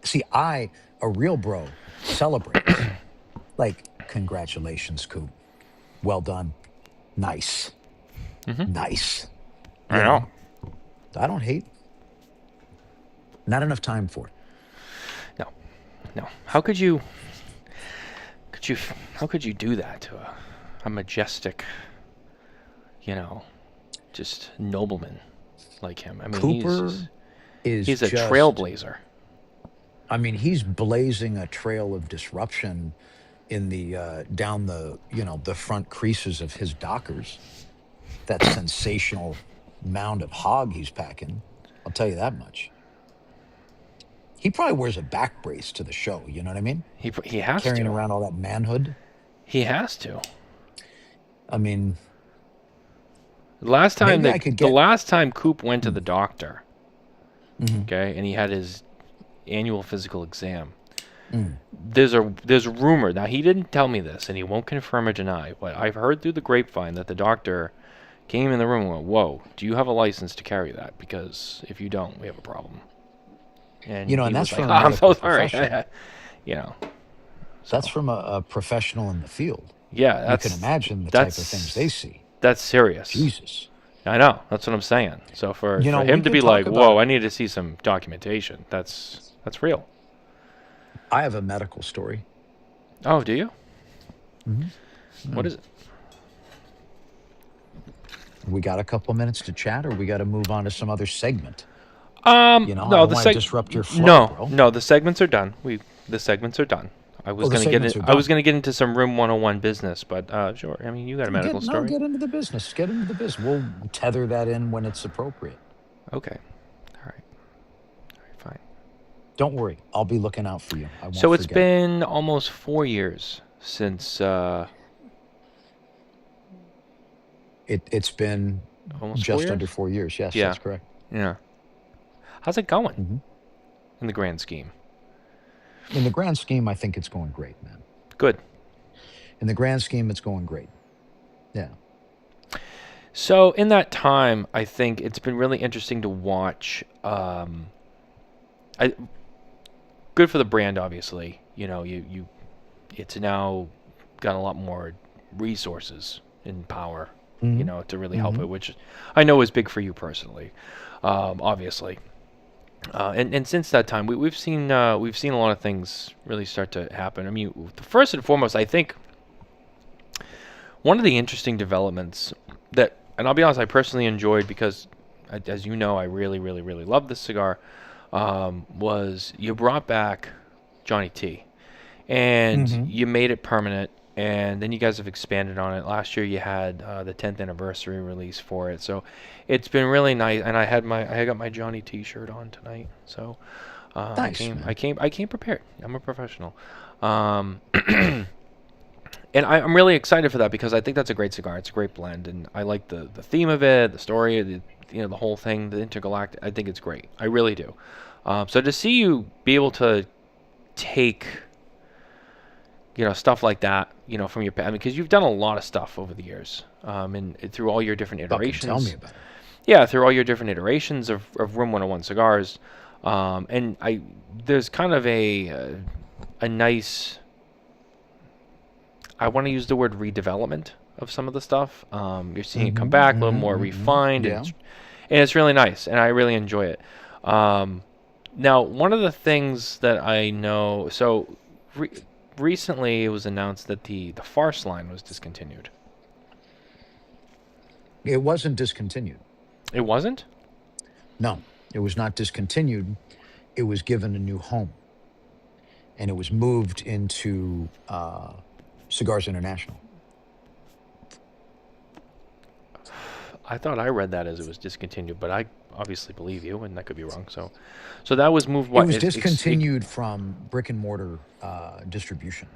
See, a real bro, celebrates. Like, congratulations, Coop. Well done. Nice. Hmm. Nice. I You know. know, I don't hate. Not enough time for it. No, no. How could you? Could you? How could you do that to a majestic, you know, just nobleman like him? I mean, Cooper is he's a just, trailblazer. I mean, he's blazing a trail of disruption in the down the front creases of his Dockers. That sensational mound of hog he's packing. I'll tell you that much. He probably wears a back brace to the show. You know what I mean? He has Carrying to. around all that manhood. He has to. I mean, Last time maybe I that could the get. last time Coop went to Mm, the doctor, mhm, okay, and he had his annual physical exam. mm. There's a rumor. Now he didn't tell me this, and he won't confirm or deny, but I've heard through the grapevine that the doctor came in the room and went, "Whoa, do you have a license to carry that? Because if you don't, we have a problem." And And he that's was like, from "Oh, a I'm medical so sorry." professional. you know. That's So from a professional in the field. yeah, You can imagine the type of things they that's see. that's serious. Jesus. I know. That's what I'm saying. So for We him to could be talk like, about. "Whoa, I need to see some documentation." That's real. I have a medical story. Oh, do you? Hmm. What is it? We got a couple minutes to chat, or we got to move on to some other segment. I No, don't want to disrupt your flow, no, bro. no, the segments are done. The segments are done. Oh, the segments are I was done. gonna get into some Room 101 business, but sure. I mean, you got a medical story. Get into the business. Get into the business. We'll tether that in when it's appropriate. Okay. All right. All right. Fine. Don't worry. I'll be looking out for you. I won't So it's forget. been almost 4 years since It's been almost four just years. under 4 years. Yes, Yeah. that's correct. Yeah. How's it going Hmm. in the grand scheme? In the grand scheme, I think it's going great, man. Good. In the grand scheme, it's going great. Yeah. So in that time, I think it's been really interesting to watch. I good for the brand, obviously. It's now got a lot more resources and power, Hmm. to really help Hmm. it, which I know is big for you personally, obviously. And since that time, we've seen a lot of things really start to happen. I mean, first and foremost, I think one of the interesting developments that, and I'll be honest, I personally enjoyed because, as you know, I really, really, really love this cigar. Was you brought back Johnny T, and Hmm. you made it permanent, and then you guys have expanded on it. Last year you had the 10th anniversary release for it, so it's been really nice. And I got my Johnny T shirt on tonight, so Nice, man. I came prepared. I'm a professional. Um, and I'm really excited for that because I think that's a great cigar. It's a great blend, and I like the theme of it, the story, the whole thing, the intergalactic. I think it's great. I really do. So to see you be able to take stuff like that, from your, I mean, because you've done a lot of stuff over the years, and through all your different Fucking tell me iterations. about it. Yeah, through all your different iterations of Room 101 cigars, and there's kind of a nice, I want to use the word redevelopment of some of the stuff. You're seeing it come Hmm. back a little Hmm. more Hmm. refined, Yeah. and it's really nice, and I really enjoy it. Now, one of the things that I know, so recently it was announced that the Farce line was discontinued. It wasn't discontinued. It wasn't? No, it was not discontinued. It was given a new home, and it was moved into Cigars International. I thought I read that as it was discontinued, but I obviously believe you, and that could be wrong. So that was moved. It What? was discontinued from brick and mortar distribution.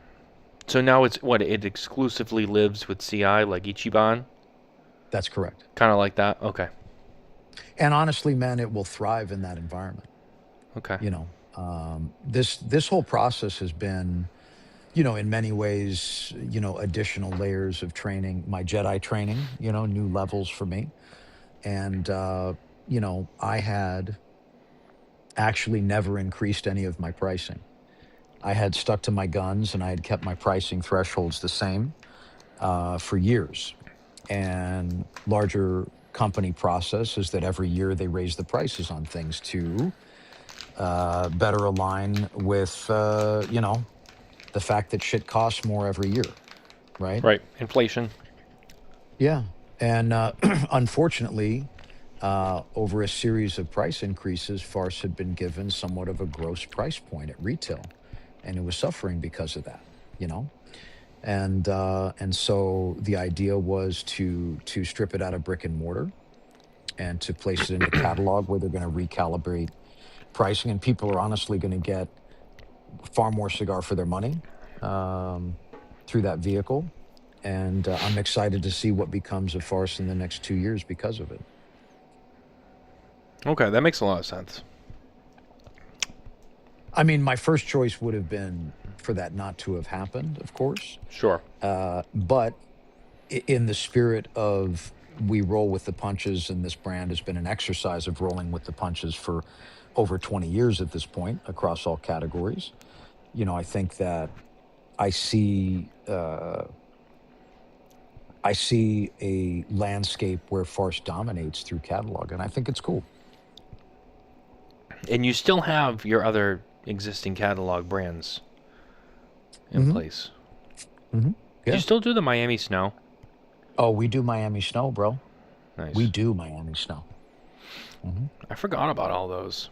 So now it's what? It exclusively lives with CI, like Ichiban, That's correct. kind of like that. Okay. And honestly, man, it will thrive in that environment. Okay. This whole process has been, in many ways, additional layers of training, my Jedi training, new levels for me. And, I had actually never increased any of my pricing. I had stuck to my guns and I had kept my pricing thresholds the same for years. And larger company process is that every year they raise the prices on things to better align with, the fact that shit costs more every year, right? Right. Inflation. Yeah. And unfortunately, over a series of price increases, Farce had been given somewhat of a gross price point at retail, and it was suffering because of that. And so the idea was to strip it out of brick and mortar and to place it into catalog where they're going to recalibrate pricing, and people are honestly going to get far more cigar for their money um, through that vehicle. And I'm excited to see what becomes of Farce in the next 2 years because of it. Okay, that makes a lot of sense. I mean, my first choice would have been for that not to have happened, of course. Sure. But in the spirit of we roll with the punches, and this brand has been an exercise of rolling with the punches for over 20 years at this point across all categories. I think that I see I see a landscape where Farce dominates through catalog, and I think it's cool. And you still have your other existing catalog brands in Hmm. place. Hmm. Do you Yeah. still do the Miami Snow? Oh, we do Miami Snow, bro. Nice. We do Miami snow. Mm-hmm. I forgot about all those.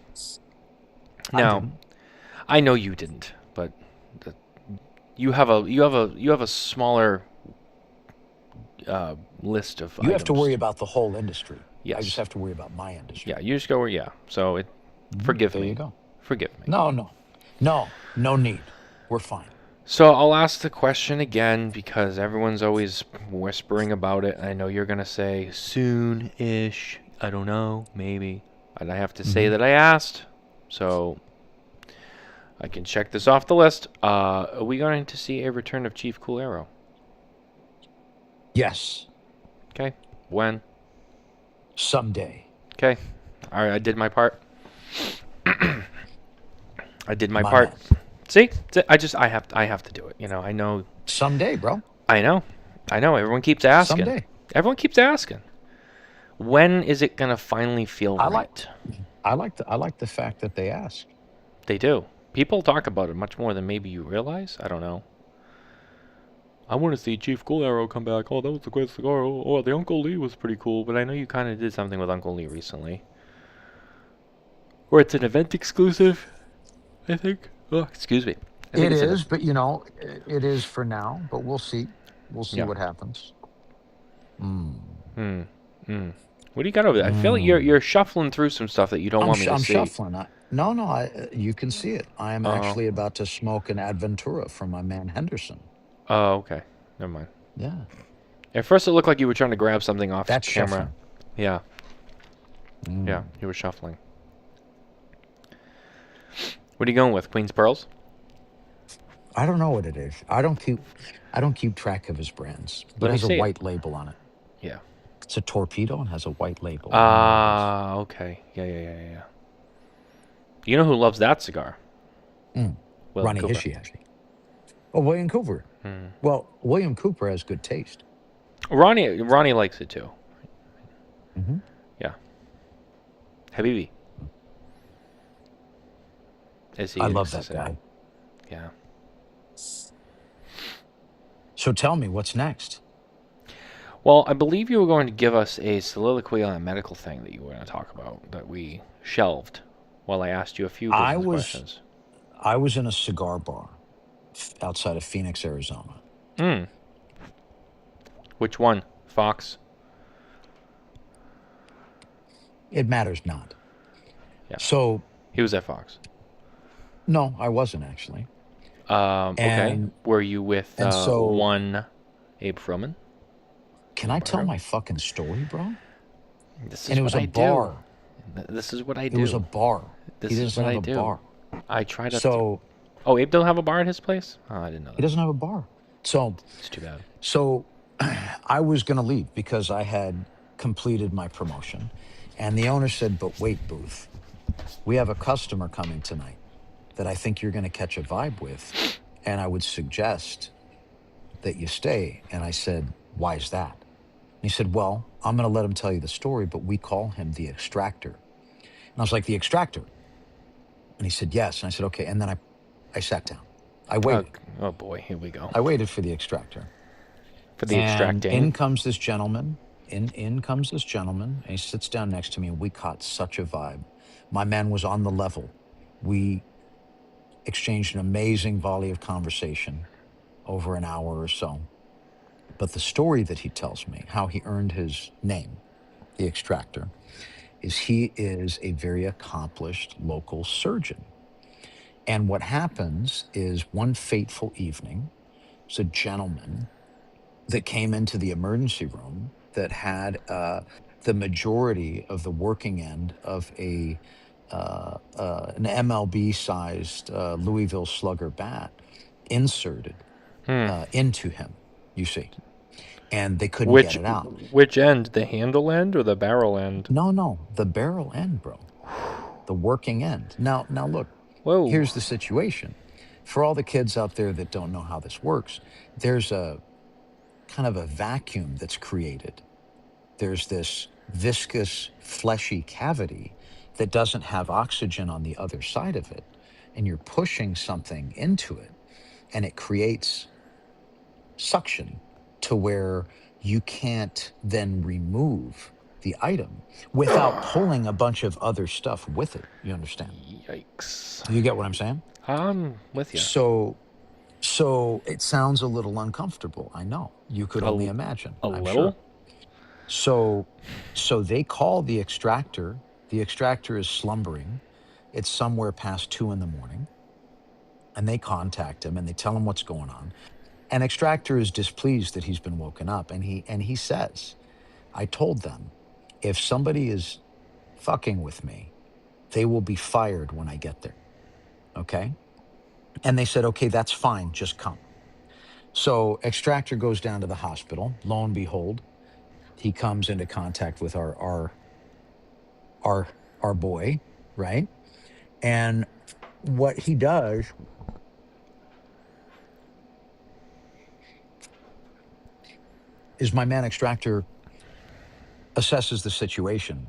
I Now, didn't. I know you didn't, but the, you have a smaller list of You have to items. worry about the whole industry. I just Yes. have to worry about my industry. Yeah, you just go where. Yeah. So Mm-hmm. forgive There me. you go. Forgive me. No need. We're fine. So I'll ask the question again because everyone's always whispering about it. I know you're gonna say soon-ish. I don't know, maybe. And I have to say Mm-hmm. that I asked, so I can check this off the list. Are we going to see a return of Chief Cool Arrow? Yes, Okay. When? someday. Okay. All right. I did my part. I did my My part. man. See, I have to do it. I know. Someday, bro. I know. I know. Everyone keeps asking. Someday. Everyone keeps asking. When is it gonna finally feel I like right? I like the fact that they ask. They do. People talk about it much more than maybe you realize. I don't know. I want to see Chief Cool Arrow come back. Oh, that was a great cigar. Oh, the Uncle Lee was pretty cool. But I know you kind of did something with Uncle Lee recently. Or it's an event exclusive, I think. Oh, excuse me. I think It it's is, but it is for now. But we'll see. We'll see Yeah. what happens. Mm. Hmm. Hmm. What do you got over there? I feel like Mm. you're shuffling through some stuff that you don't want me to I'm see. shuffling. No. You can see it. I am Oh. actually about to smoke an Adventura from my man Henderson. Oh, okay. Never mind. Yeah, At first, it looked like you were trying to grab something off that's camera. shuffling. Yeah. Mm. Yeah. You were shuffling. What are you going with? Queen's Pearls? I don't know what it is. I don't keep track of his brands, but Let it me has a see it. white label on it. Yeah. It's a torpedo and has a white label. I don't know what it is. Okay. Yeah. You know who loves that cigar? Mm. William Ronnie Cooper. Hishihashi. Oh, William Cooper. Hmm. Well, William Cooper has good taste. Ronnie likes it too. Mm-hmm. Yeah. Habibi. As he I love used to that say. guy. Yeah. So tell me, what's next? Well, I believe you were going to give us a soliloquy on a medical thing that you were going to talk about that we shelved while I asked you a few I business was questions. I was in a cigar bar outside of Phoenix, Arizona. Hmm. Which one? Fox? It matters not. Yeah. So He was at Fox. no, I wasn't actually. Okay. And Were you with and so one Abe Froman? can I tell Lombardo? my fucking story, bro? This And is it what was a I do. bar. This is what I It was a do. bar. This He is doesn't what have I a do. bar. I try to. So Oh, Abe don't have a bar at his place? Oh, I didn't know he that. doesn't have a bar. So It's too bad. So I was going to leave because I had completed my promotion. And the owner said, but wait, Booth, we have a customer coming tonight that I think you're going to catch a vibe with. And I would suggest that you stay. And I said, why is that? And he said, well, I'm going to let him tell you the story, but we call him the extractor. And I was like, the extractor? And he said, yes. And I said, okay. And then I sat down. I waited. Oh boy, here we go. I waited for the extractor. For the And extracting. in comes this gentleman. In comes this gentleman, and he sits down next to me, and we caught such a vibe. My man was on the level. We exchanged an amazing volley of conversation over an hour or so. But the story that he tells me, how he earned his name, the extractor, is he is a very accomplished local surgeon. And what happens is one fateful evening, it's a gentleman that came into the emergency room that had the majority of the working end of an MLB-sized Louisville Slugger bat inserted into him, you see, and they couldn't get it out. Which end? The handle end or the barrel end? No, the barrel end, bro, the working end. Now look, Whoa. here's the situation. For all the kids out there that don't know how this works, there's a kind of a vacuum that's created. There's this viscous, fleshy cavity that doesn't have oxygen on the other side of it. And you're pushing something into it, and it creates suction to where you can't then remove the item without pulling a bunch of other stuff with it. You understand? Yikes. You get what I'm saying? I'm with you. So it sounds a little uncomfortable. I know. You could only A, imagine, a I'm sure. little? So they call the extractor. The extractor is slumbering. It's somewhere past 2 in the morning. And they contact him and they tell him what's going on. And extractor is displeased that he's been woken up. And he says, I told them, if somebody is fucking with me, they will be fired when I get there. Okay. And they said, okay, that's fine. Just come. So extractor goes down to the hospital. Lo and behold, he comes into contact with our our boy, right? And what he does is my man extractor assesses the situation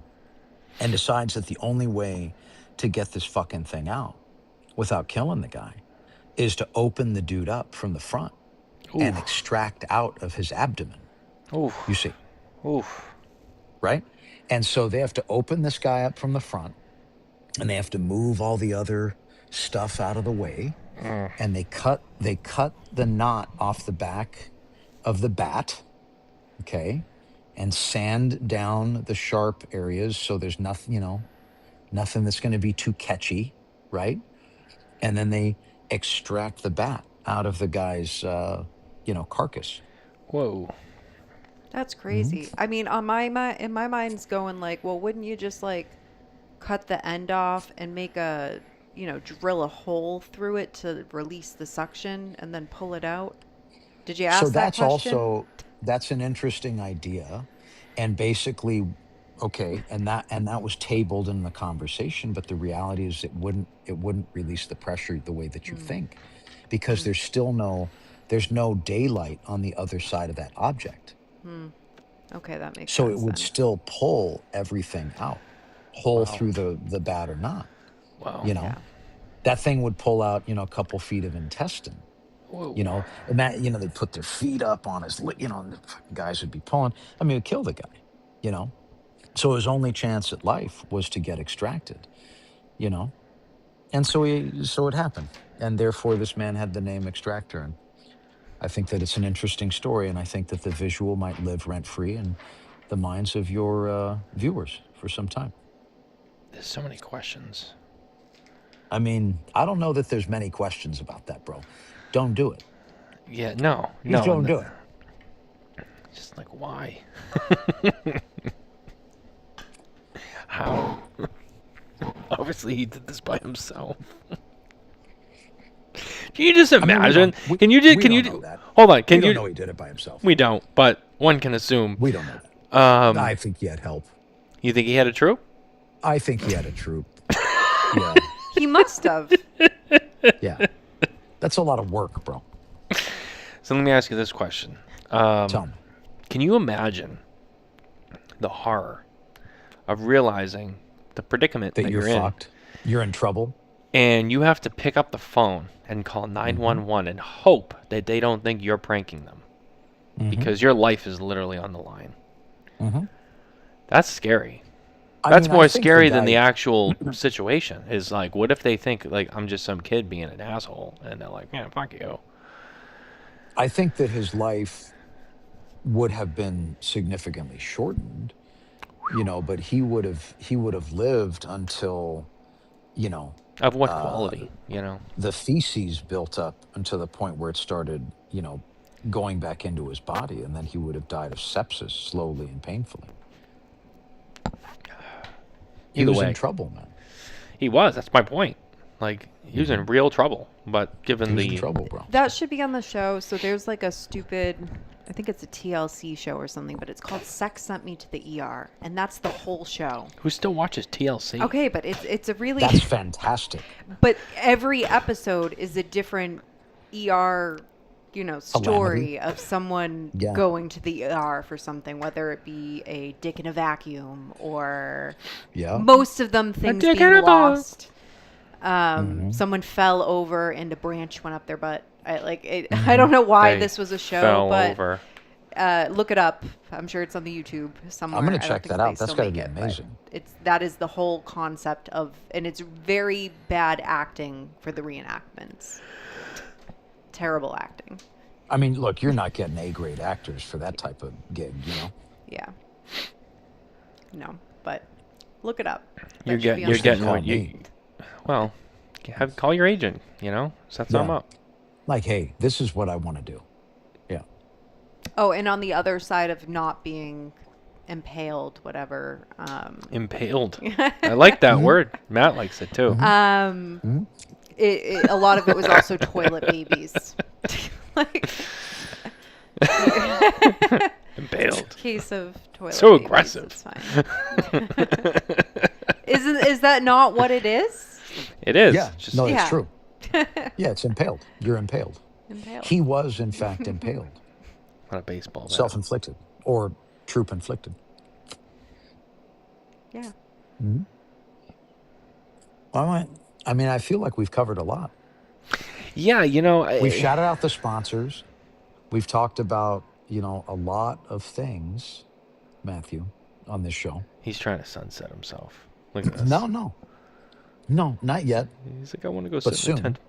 and decides that the only way to get this fucking thing out without killing the guy is to open the dude up from the front and Oof. extract out of his abdomen. You Oof. see, Oof. right? And so they have to open this guy up from the front and they have to move all the other stuff out of the way, Mm. and they cut the knot off the back of the bat, okay, and sand down the sharp areas so there's nothing, nothing that's going to be too catchy, right? And then they extract the bat out of the guy's carcass. Whoa. That's Mhm. crazy. I mean, in my mind's going like, well, wouldn't you just like cut the end off and make drill a hole through it to release the suction and then pull it out? Did you So ask that question? that's an interesting idea, and basically, okay, and that was tabled in the conversation, but the reality is it wouldn't release the pressure the way that you Mm, think, because mm, there's no daylight on the other side of that object, mm. Okay, that makes so it sense would then. still pull everything out, whole Wow. through the bat or not. Wow. You know Yeah. that thing would pull out a couple feet of intestine. Whoa. And that, they put their feet up on his, and the fucking guys would be pulling. I mean, it would kill the guy, you know? So his only chance at life was to get extracted, you know? And so it happened. And therefore, this man had the name Extractor. And I think that it's an interesting story. And I think that the visual might live rent free in the minds of your viewers for some time. There's so many questions. I mean, I don't know that there's many questions about that, bro. Don't do it. Yeah, no, Just no. don't do it. Just like, why? How? Obviously, he did this by himself. Can you just I mean, we imagine? don't we, Can you we can don't you know that. hold on? We Can don't you? know he did it by himself. We don't, but one can assume. We don't know that. Um, I think he had help. you think he had a troop? I think he had a troop. Yeah. He must have. Yeah. That's a lot of work, bro. So let me ask you this question. Tell me. Can you imagine the horror of realizing the predicament That that you're you're in, fucked. You're in trouble. and you have to pick up the phone and call Mm-hmm. 911 and hope that they don't think you're pranking them Mm-hmm. because your life is literally on the line? Mm-hmm. That's scary. I That's mean, I more think the scary than the guy, actual situation. Is like, what if they think like I'm just some kid being an asshole, and they're like, yeah, fuck you. I think that his life would have been significantly shortened, but he would have lived until, you know, Of what uh, quality, you know? the feces built up until the point where it started, going back into his body, and then he would have died of sepsis slowly and painfully. He Either was in way, trouble, man. he was. That's my point. Like he was in Hmm. real trouble. But He given was in the trouble, bro. That should be on the show. So there's like a stupid, I think it's a TLC show or something, but it's called Sex Sent Me to the ER, and that's the whole show. who still watches TLC? Okay, but it's a really That's fantastic. but every episode is a different ER, Calamity. story of someone Yeah. going to the ER for something, whether it be a dick in a vacuum or Yeah. most of them things dick in being a box. lost. Hmm. Someone fell over and a branch went up their butt. I Hmm. don't know why They this was a show, fell but over. Look it up. I'm sure it's on the YouTube somewhere. I'm gonna I don't check think that they out. That's still got to make be it, but amazing. that is the whole concept of, and it's very bad acting for the reenactments. Terrible acting. I mean, look, you're not getting A-grade actors for that type of gig, you know. Yeah. No, but look it up. You're That should be on you're Just to the getting tell what show. you me, well. Call your agent. Set some yeah, up. like, hey, this is what I want to do. Yeah. Oh, and on the other side of not being impaled, whatever. Impaled. I like that Hmm. word. Matt likes it too. Hmm. Um, Hmm. a lot of it was also toilet babies. Like, Impaled. case of toilet So babies. aggressive. It's fine. Is that not what it is? It is. Yeah. Just No, it's Yeah. true. Yeah, it's impaled. You're impaled. Impaled. He was, in fact, impaled, not a baseball bat. self-inflicted, or troop inflicted. Yeah. Hmm. I mean, I feel like we've covered a lot. Yeah, We've shouted out the sponsors. We've talked about, a lot of things, Matthew, on this show. he's trying to sunset himself. Look at this. No, not yet, He's like, I want to go but sit in the soon. tent.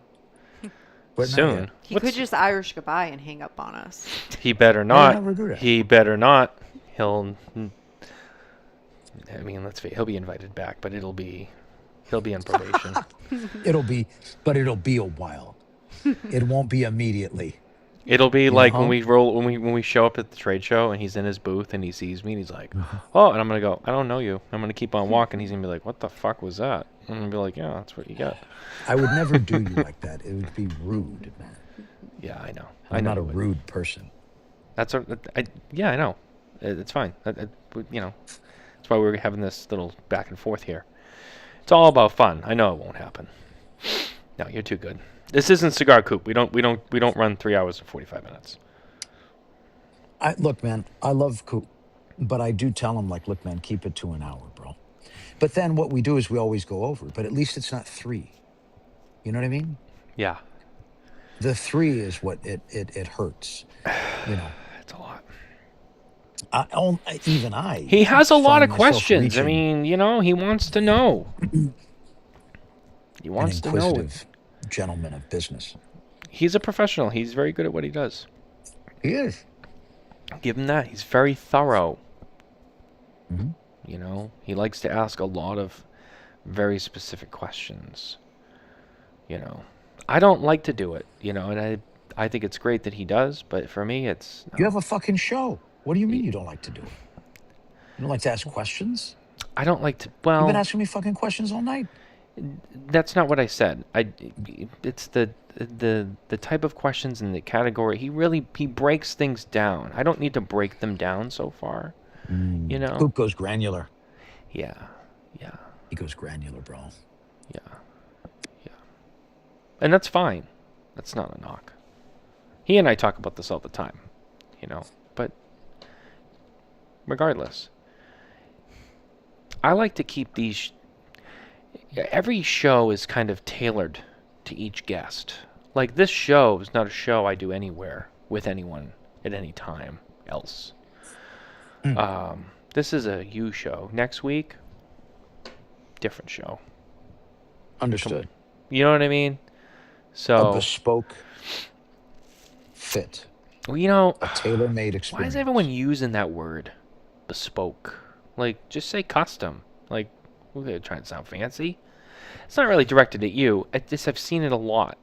But not Soon. yet. He could just Irish goodbye and hang up on us. He better I would not. never do that. He better not. He'll. I mean, let's see. He'll be invited back, but he'll be on probation. It'll be a while. It won't be immediately. It'll be You like when know? we show up at the trade show and he's in his booth and he sees me and he's like, oh, and I'm gonna go, I don't know you. I'm gonna keep on walking. He's gonna be like, what the fuck was that? I'm gonna be like, yeah, that's what you got. I would never do you like that. It would be rude, man. Yeah, I know. I'm not a you would. rude person. That's yeah, I know. It's fine. That's why we're having this little back and forth here. It's all about fun. I know it won't happen. No, you're too good. This isn't Cigar Coop. We don't run 3 hours and 45 minutes. Look, man, I love Coop, but I do tell him, like, look, man, keep it to an hour, bro. But then what we do is we always go over. But at least it's not 3. You know what I mean? Yeah, The 3 is what it hurts. You know, it's a lot. even I He has a lot find of myself questions. I reaching mean, he wants to know. He an wants to know. inquisitive gentleman of business. He's a professional. He's very good at what he does. He is. Give him that. He's very thorough. Hmm. He likes to ask a lot of very specific questions. I don't like to do it, and I think it's great that he does, but for me, it's You no. have a fucking show. What do you mean you don't like to do it? You don't like to ask questions? I don't like to. You've been Well, asking me fucking questions all night. that's not what I said. It's the type of questions in the category. He breaks things down. I don't need to break them down so far. Coop goes granular. Yeah, yeah, He goes granular, bro. yeah, yeah, and that's fine. That's not a knock. He and I talk about this all the time, But regardless, I like to keep these. Every show is kind of tailored to each guest. Like this show is not a show I do anywhere with anyone at any time else. This is a you show. Next week, different show. Understood. You know what I mean? A So, bespoke fit, well, a tailor-made why experience. is everyone using that word, bespoke? Like, just say custom. Like, we're trying to sound fancy. It's not really directed at you. I've seen it a lot.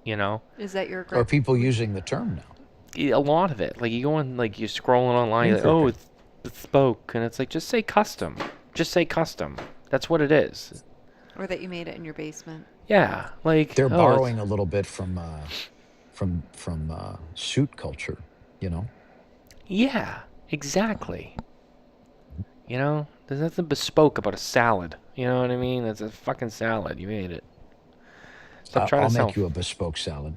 Is that your Are grip? people using the term now? A lot of it. Like you go on, like you're scrolling online, you're like, oh, Interesting. it's bespoke, and it's like just say custom. Just say custom. That's what it is. Or that you made it in your basement? Yeah, like They're oh, borrowing a little bit from suit culture. Yeah, exactly. There's nothing bespoke about a salad. You know what I mean? It's a fucking salad. You ate it. Stop trying I'll to make sound. you a bespoke salad.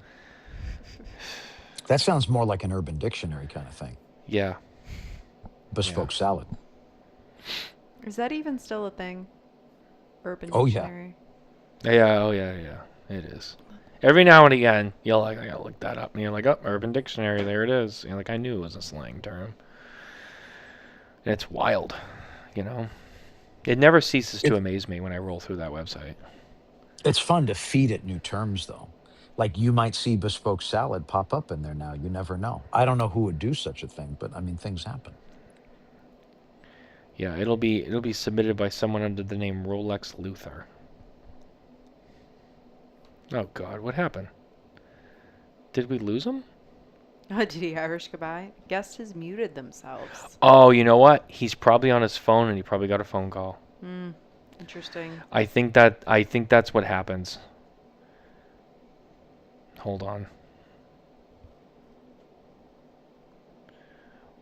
That sounds more like an Urban Dictionary kind of thing. Yeah. Bespoke salad. Is that even still a thing? Urban Oh, yeah. Dictionary? Yeah. Oh yeah. Yeah. It is. Every now and again, you're like, I gotta look that up, and you're like, oh, Urban Dictionary, there it is. You're like, I knew it was a slang term. And it's wild, you know. It never ceases to It, amaze me when I roll through that website. it's fun to feed it new terms, though. Like you might see bespoke salad pop up in there now. You never know. I don't know who would do such a thing, but I mean, things happen. Yeah, it'll be submitted by someone under the name Rolex Luther. Oh God, what happened? Did we lose him? Did he Irish goodbye? Guest has muted themselves. Oh, you know what? He's probably on his phone and he probably got a phone call. Hmm. Interesting. I think that's what happens. Hold on.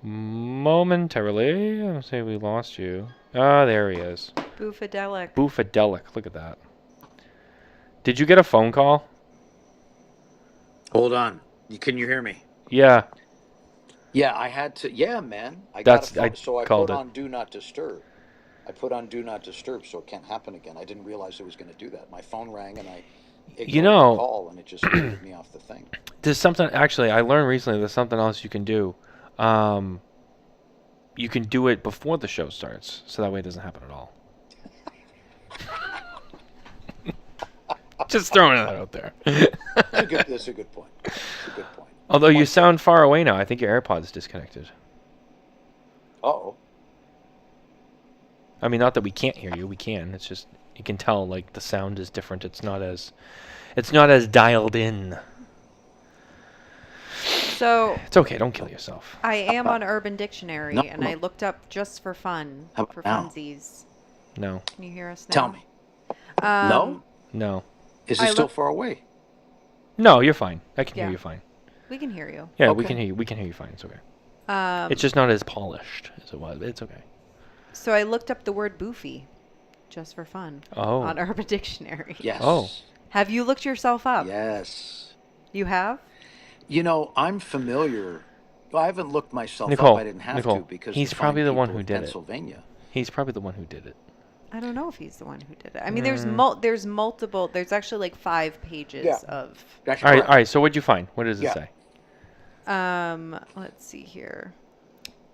Momentarily, I'll say we lost you. Ah, there he is. Boofadelic. Boofadelic. Look at that. Did you get a phone call? Hold on. Can you hear me? Yeah, Yeah, I had to. Yeah, man. I got a that's phone. I So I called put it. on Do Not Disturb. I put on Do Not Disturb so it can't happen again. I didn't realize it was going to do that. My phone rang and I You ignored the know, call and it just booted me off the thing. there's something actually I learned recently. There's something else you can do. Um, you can do it before the show starts, so that way it doesn't happen at all. Just throwing that out there. That's a good point. It's a good point. Although you Point sound far away now. I think your AirPod's disconnected. Uh-oh. I mean, not that we can't hear you. We can. It's just you can tell like the sound is different. It's not as dialed in. So It's okay. Don't kill yourself. I am on Urban Dictionary, No, and I no. looked up just for fun, How for about now? funsies. No. Can you hear us now? Tell me. Um, No? No. Is it I still look- far away? No, you're fine. I can hear Yeah. you fine. we can hear you. Yeah, we Okay. can hear you. We can hear you fine. It's okay. Um, It's just not as polished as it was. But it's okay. so I looked up the word boofy, just for fun, Oh. on Urban Dictionary. Yes. Oh. Have you looked yourself up? Yes. You have? You know, I'm familiar. Well, I haven't looked myself Nicole, up. I didn't have Nicole, to because he's the fine probably the one people who of did it. Pennsylvania. He's probably the one who did it. I don't know if he's the one who did it. I mean, there's Mm. there's multiple. There's actually like 5 pages Yeah. of. That's All right. correct. All right. So what'd you find? What does it Yeah. say? Let's see here.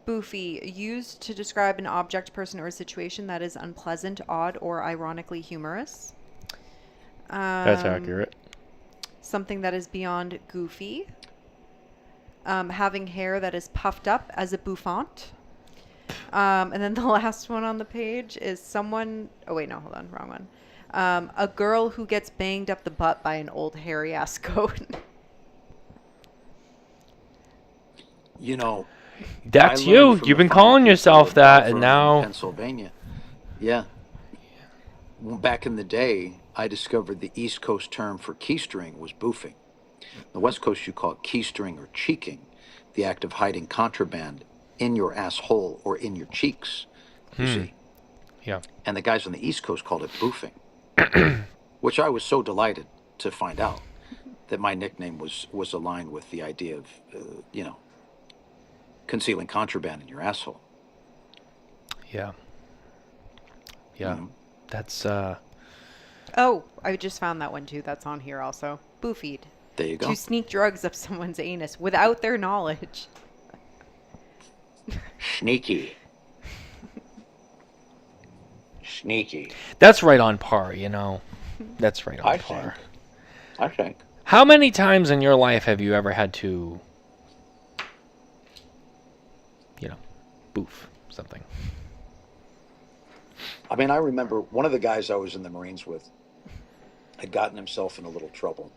Boofy, used to describe an object, person, or situation that is unpleasant, odd, or ironically humorous. That's accurate. Something that is beyond goofy. Having hair that is puffed up as a bouffant. And then the last one on the page is someone. Oh, wait, no, hold on. Wrong one. A girl who gets banged up the butt by an old hairy ass goat. You know, That's I you. learned from You've the been fine calling people yourself of that, and Dunbarton, now. Pennsylvania. Yeah. Well, back in the day, I discovered the East Coast term for keystering was boofing. The West Coast, you call it keystering or cheeking, the act of hiding contraband in your asshole or in your cheeks, you see. Yeah. And the guys on the East Coast called it boofing, which I was so delighted to find out that my nickname was aligned with the idea of, concealing contraband in your asshole. Yeah. Yeah. Mhm. That's Oh, I just found that one too. That's on here also. Boofied. There you go. To sneak drugs up someone's anus without their knowledge. Sneaky. Sneaky. that's right on par, you know. That's right on I par. think. I think. How many times in your life have you ever had to, boof something? I mean, I remember one of the guys I was in the Marines with had gotten himself in a little trouble,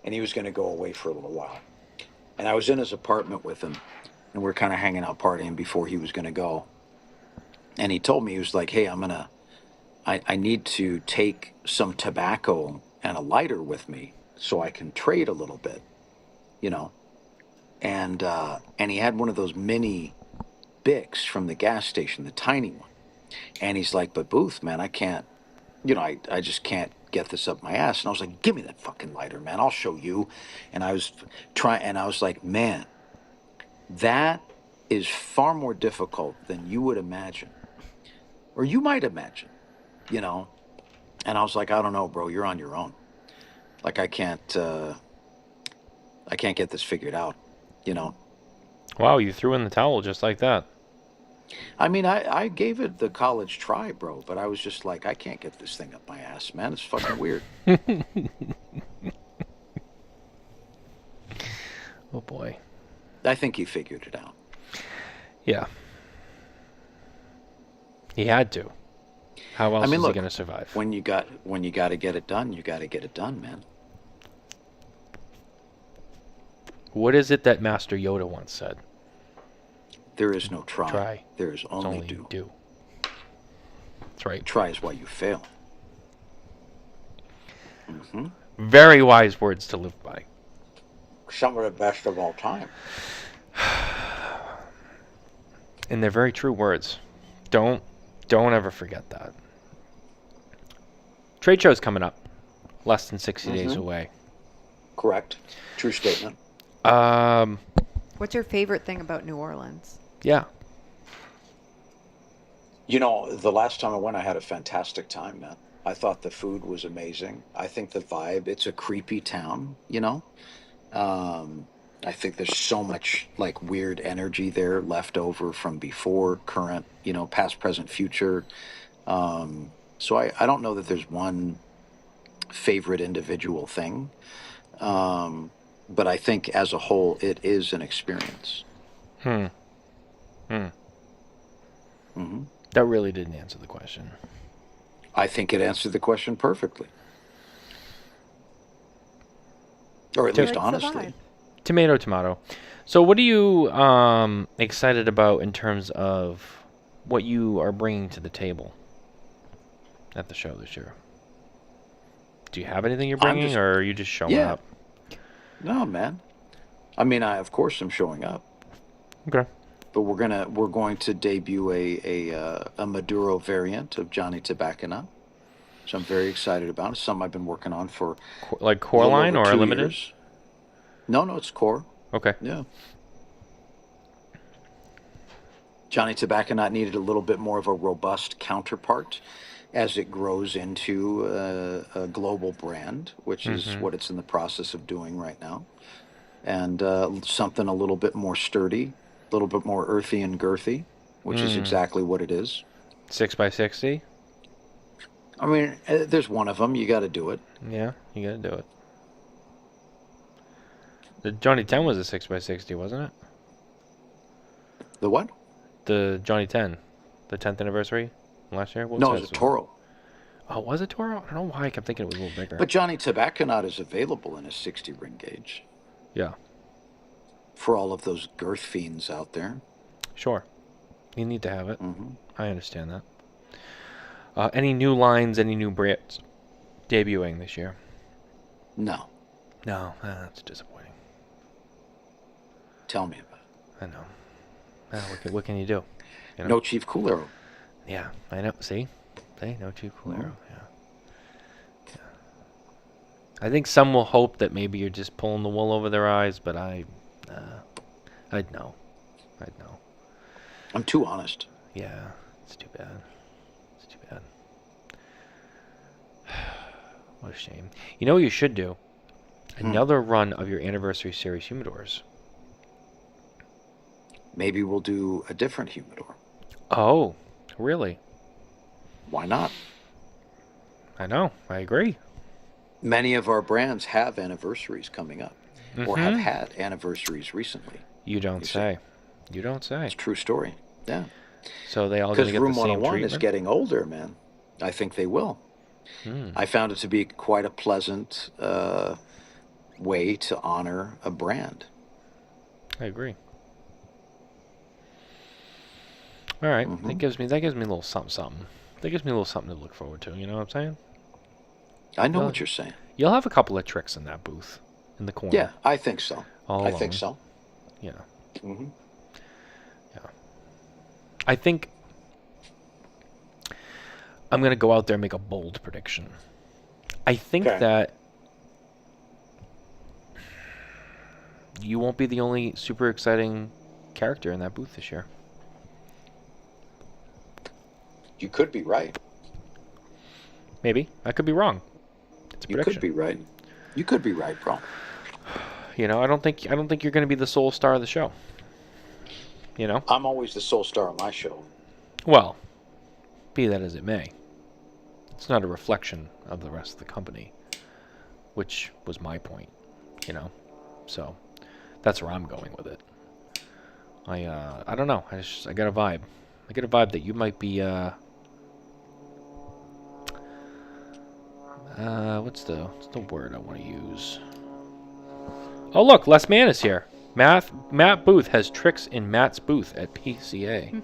and he was going to go away for a little while. And I was in his apartment with him, and we are kind of hanging out partying before he was going to go. And he told me, he was like, "Hey, I need to take some tobacco and a lighter with me so I can trade a little bit, you know." And he had one of those mini Bics from the gas station, the tiny one. And he's like, "But Booth, man, I can't, I just can't get this up my ass." And I was like, "Give me that fucking lighter, man. I'll show you." And I was like, "Man, that is far more difficult than you would imagine, or you might imagine, you know." And I was like, "I don't know, bro. You're on your own. Like, I can't get this figured out, you know." Wow, you threw in the towel just like that. I mean, I gave it the college try, bro, but I was just like, I can't get this thing up my ass, man. It's fucking weird. Oh boy. I think he figured it out. Yeah. He had to. How I else mean, is he look, going to survive? when you got to get it done, you got to get it done, man. What is it that Master Yoda once said? There is no try. Try. There is It's only only do. do. That's right. Try is why you fail. Hmm. Very wise words to live by. Some of the best of all time. And they're very true words. Don't ever forget that. Trade show's coming up. Less than 60 days away. Correct. True statement. What's your favorite thing about New Orleans? Yeah. You know, the last time I went, I had a fantastic time, man. I thought the food was amazing. I think the vibe, it's a creepy town, you know? I think there's so much like weird energy there left over from before, current, you know, past, present, future. So I don't know that there's one favorite individual thing. But I think as a whole, it is an experience. Hmm. Hmm. Hmm. That really didn't answer the question. I think it answered the question perfectly. Or at Tip. least What's the honestly. vibe? Tomato, tomato. So what are you excited about in terms of what you are bringing to the table at the show this year? Do you have anything you're I'm bringing, just, or are you just showing yeah, up? no, man. I mean, I of course am showing up, Okay. but we're going to debut a Maduro variant of Johnny Tobacco. So I'm very excited about it. It's something I've been working on for Like a core little line over or 2 limited? years. No, no, it's core. Okay. Yeah. Johnny Tobacco needed a little bit more of a robust counterpart as it grows into a global brand, which is Mm-hmm. what it's in the process of doing right now. And something a little bit more sturdy, a little bit more earthy and girthy, which is Mm. exactly what it is. 6x60? I mean, there's one of them. You got to do it. Yeah, you gotta do it. The Johnny 10 was a 6x60, wasn't it? The what? The Johnny 10. The 10th anniversary last year? What No, it's size a was it? Toro. Oh, was it Toro? I don't know why I kept thinking it was a little bigger. But Johnny Tobacco is available in a 60 ring gauge Yeah, for all of those girth fiends out there. sure. You need to have it. Hmm. I understand that. Any new lines, any new brands debuting this year? No, No, that's disappointing. tell me about I know. What can you do? You it. know? No Chief Coolero. Yeah, I know. See? No cheap Colero. Mhm. Yeah. I think some will hope that maybe you're just pulling the wool over their eyes, but I'd know. I'd know. I'm too honest. Yeah, it's too bad. It's too bad. What a shame. You know what you should do? Hmm. Another run of your anniversary series humidors. Maybe we'll do a different humidor. Oh, really? Why not? I know. I agree. Many of our brands have anniversaries coming up or have Mm-hmm. had anniversaries recently. You don't You see, say. You don't say. it's a true story. Yeah. So they all gonna Because get the Room same 101 is treatment? getting older, man. I think they will. Hmm. I found it to be quite a pleasant way to honor a brand. I agree. All right, Hmm. that gives me a little something something. That gives me a little something to look forward to. You know what I'm saying? I know You'll what you're saying. you'll have a couple of tricks in that booth, in the corner, Yeah, I think so. all I think alone. so. Yeah, Hmm. yeah. I think I'm gonna go out there and make a bold prediction. I think Okay. that you won't be the only super exciting character in that booth this year. You could be right. Maybe I could be wrong. It's a You could prediction. be right. You could be right, bro. You know, I don't think you're gonna be the sole star of the show. You know. I'm always the sole star of my show. Well, be that as it may, it's not a reflection of the rest of the company, which was my point. You know. So that's where I'm going with it. I don't know. I got a vibe. I get a vibe that you might be what's the word I want to use? Oh look, Les Mann is here. Matt Booth has tricks in Matt's booth at PCA.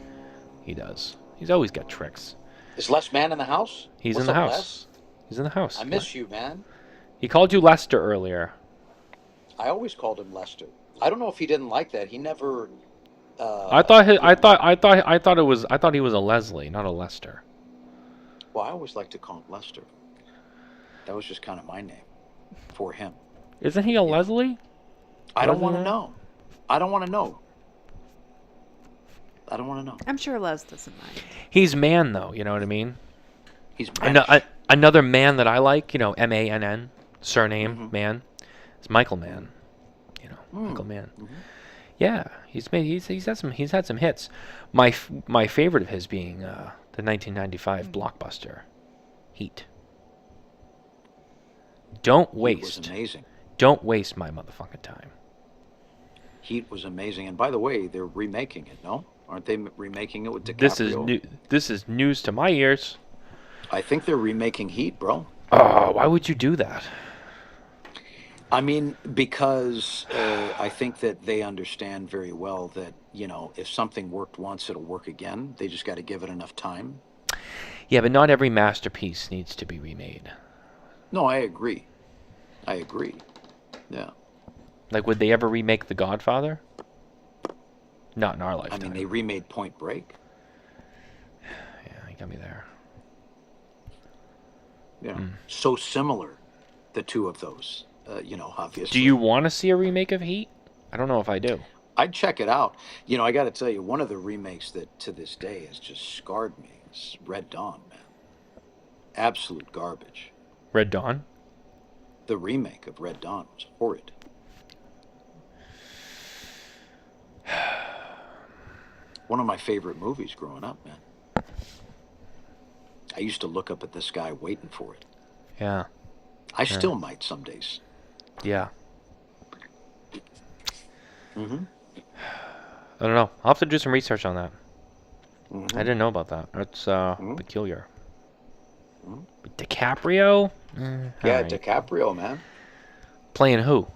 He does. He's always got tricks. Is Les Mann in the house? He's What's in the up, house. Les? He's in the house. I miss you, man. He called you Lester earlier. I always called him Lester. I don't know if he didn't like that. He never. I thought he was a Leslie, not a Lester. Well, I always like to call him Lester. That was just kind of my name for him. Isn't he a Leslie? I don't want to know. I don't want to know. I don't want to know. I'm sure Les doesn't mind. He's man, though. You know what I mean? He's Mannish. Another man that I like, you know, Mann, surname Man, is Michael Mann. You know, Michael Mann. Mm-hmm. Yeah, he's had some hits. My favorite of his being the 1995 blockbuster, Heat. Don't waste. Heat was amazing. Don't waste my motherfucking time. Heat was amazing, and by the way, they're remaking it. No, aren't they remaking it with DiCaprio? This is news to my ears. I think they're remaking Heat, bro. Oh, why would you do that? I mean, because I think that they understand very well that, you know, if something worked once, it'll work again. They just got to give it enough time. Yeah, but not every masterpiece needs to be remade. No, I agree. Yeah. Like, would they ever remake The Godfather? Not in our lifetime. I mean, they remade Point Break. Yeah, you got me there. Yeah. So similar, the two of those. You know, obviously. Do you want to see a remake of Heat? I don't know if I do. I'd check it out. You know, I got to tell you, one of the remakes that to this day has just scarred me is Red Dawn, man. Absolute garbage. Red Dawn? The remake of Red Dawn was horrid. One of my favorite movies growing up, man. I used to look up at the sky waiting for it. Yeah. I still might some days. Yeah. Mm-hmm. I don't know. I'll have to do some research on that. Mm-hmm. I didn't know about that. That's peculiar. Mm-hmm. DiCaprio? Yeah, right. DiCaprio, man. Playing who?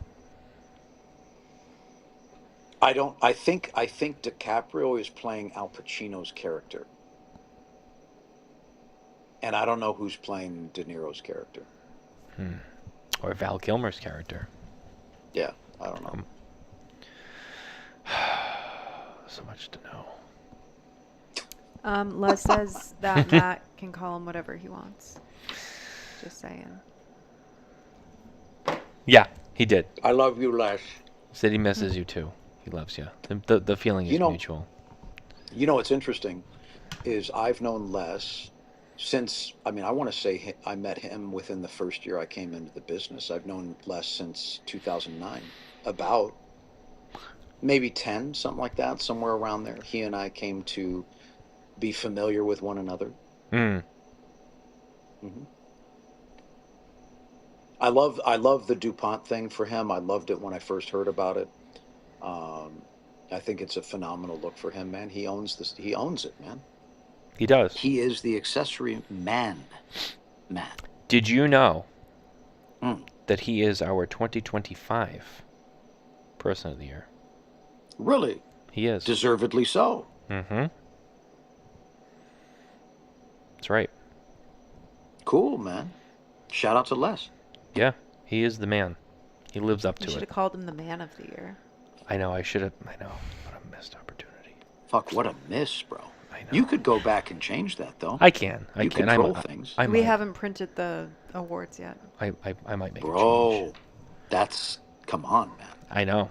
I think DiCaprio is playing Al Pacino's character. And I don't know who's playing De Niro's character. Or Val Kilmer's character. Yeah, I don't know. So much to know. Les says that Matt can call him whatever he wants. Just saying. Yeah, he did. I love you, Les. Said he misses you too. He loves you. The feeling is mutual. You know what's interesting is I've known Les since, I mean, I want to say I met him within the first year I came into the business. I've known Les since 2009. About maybe 10, something like that, somewhere around there. He and I came to be familiar with one another. Mm-hmm. I love the Dupont thing for him. I loved it when I first heard about it. I think it's a phenomenal look for him, man. He owns this. He owns it, man. He does. He is the accessory man. Did you know that he is our 2025 Person of the Year? Really? He is. Deservedly so. Mm-hmm. That's right. Cool, man. Shout out to Les. Yeah, he is the man. He lives up to it. You should have called him the Man of the Year. I know, I should have. I know. What a missed opportunity. Fuck, what a miss, bro. I know. You could go back and change that, though. I can. You control things. We haven't printed the awards yet. I might make a change. Bro, that's... Come on, man. I know.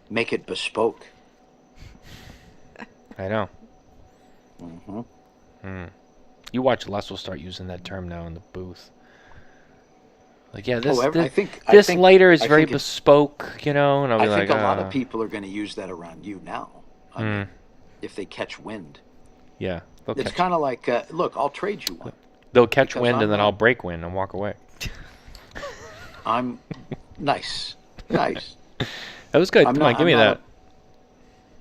Make it bespoke. I know. Mm-hmm. You watch Les will start using that term now in the booth. Like, yeah, this lighter is very bespoke, you know. And I'll be I think like, a lot of people are going to use that around you now. I mean, if they catch wind. Yeah. It's kind of like, look, I'll trade you one. They'll catch Because wind I'm and then not- I'll break wind and walk away. I'm nice. Nice. That was good. I'm Come not- on, give I'm me not that.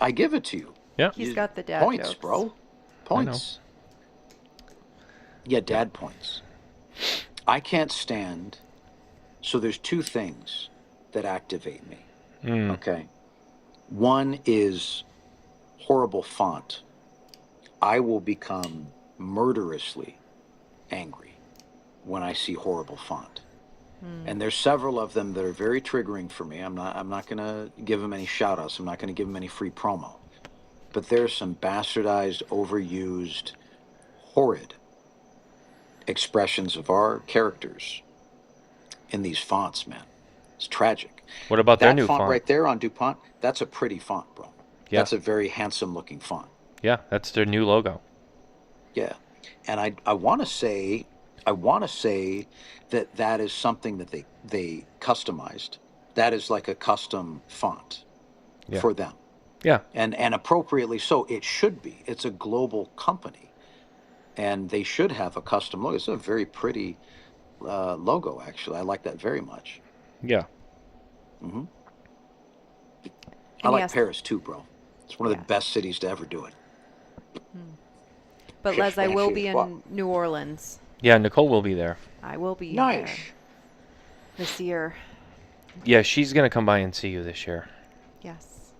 I give it to you. Yeah. He's You- got the dad points, jokes. bro. Points. Yeah, dad points. I can't stand. So there's two things that activate me. Mm. Okay. One is horrible font. I will become murderously angry when I see horrible font. And there's several of them that are very triggering for me. I'm not going to give them any shout outs. I'm not going to give them any free promo. But there's some bastardized, overused, horrid expressions of our characters in these fonts, man. It's tragic. What about their That new font font? right there on Dupont, that's a pretty font, bro. Yeah. That's a very handsome looking font. Yeah, that's their new logo. Yeah. And I want to say that is something that they customized. That is like a custom font Yeah. for them. Yeah. And appropriately so. It should be. It's a global company. And they should have a custom logo. It's a very pretty logo, actually. I like that very much. Yeah. Hmm. I And like yes. Paris too, bro. It's one of Yeah. the best cities to ever do it. But Shit, Les, I will fancy be as in fuck. New Orleans. Yeah, Nicole will be there. I will be Nice. there this year. Yeah, she's going to come by and see you this year. Yes.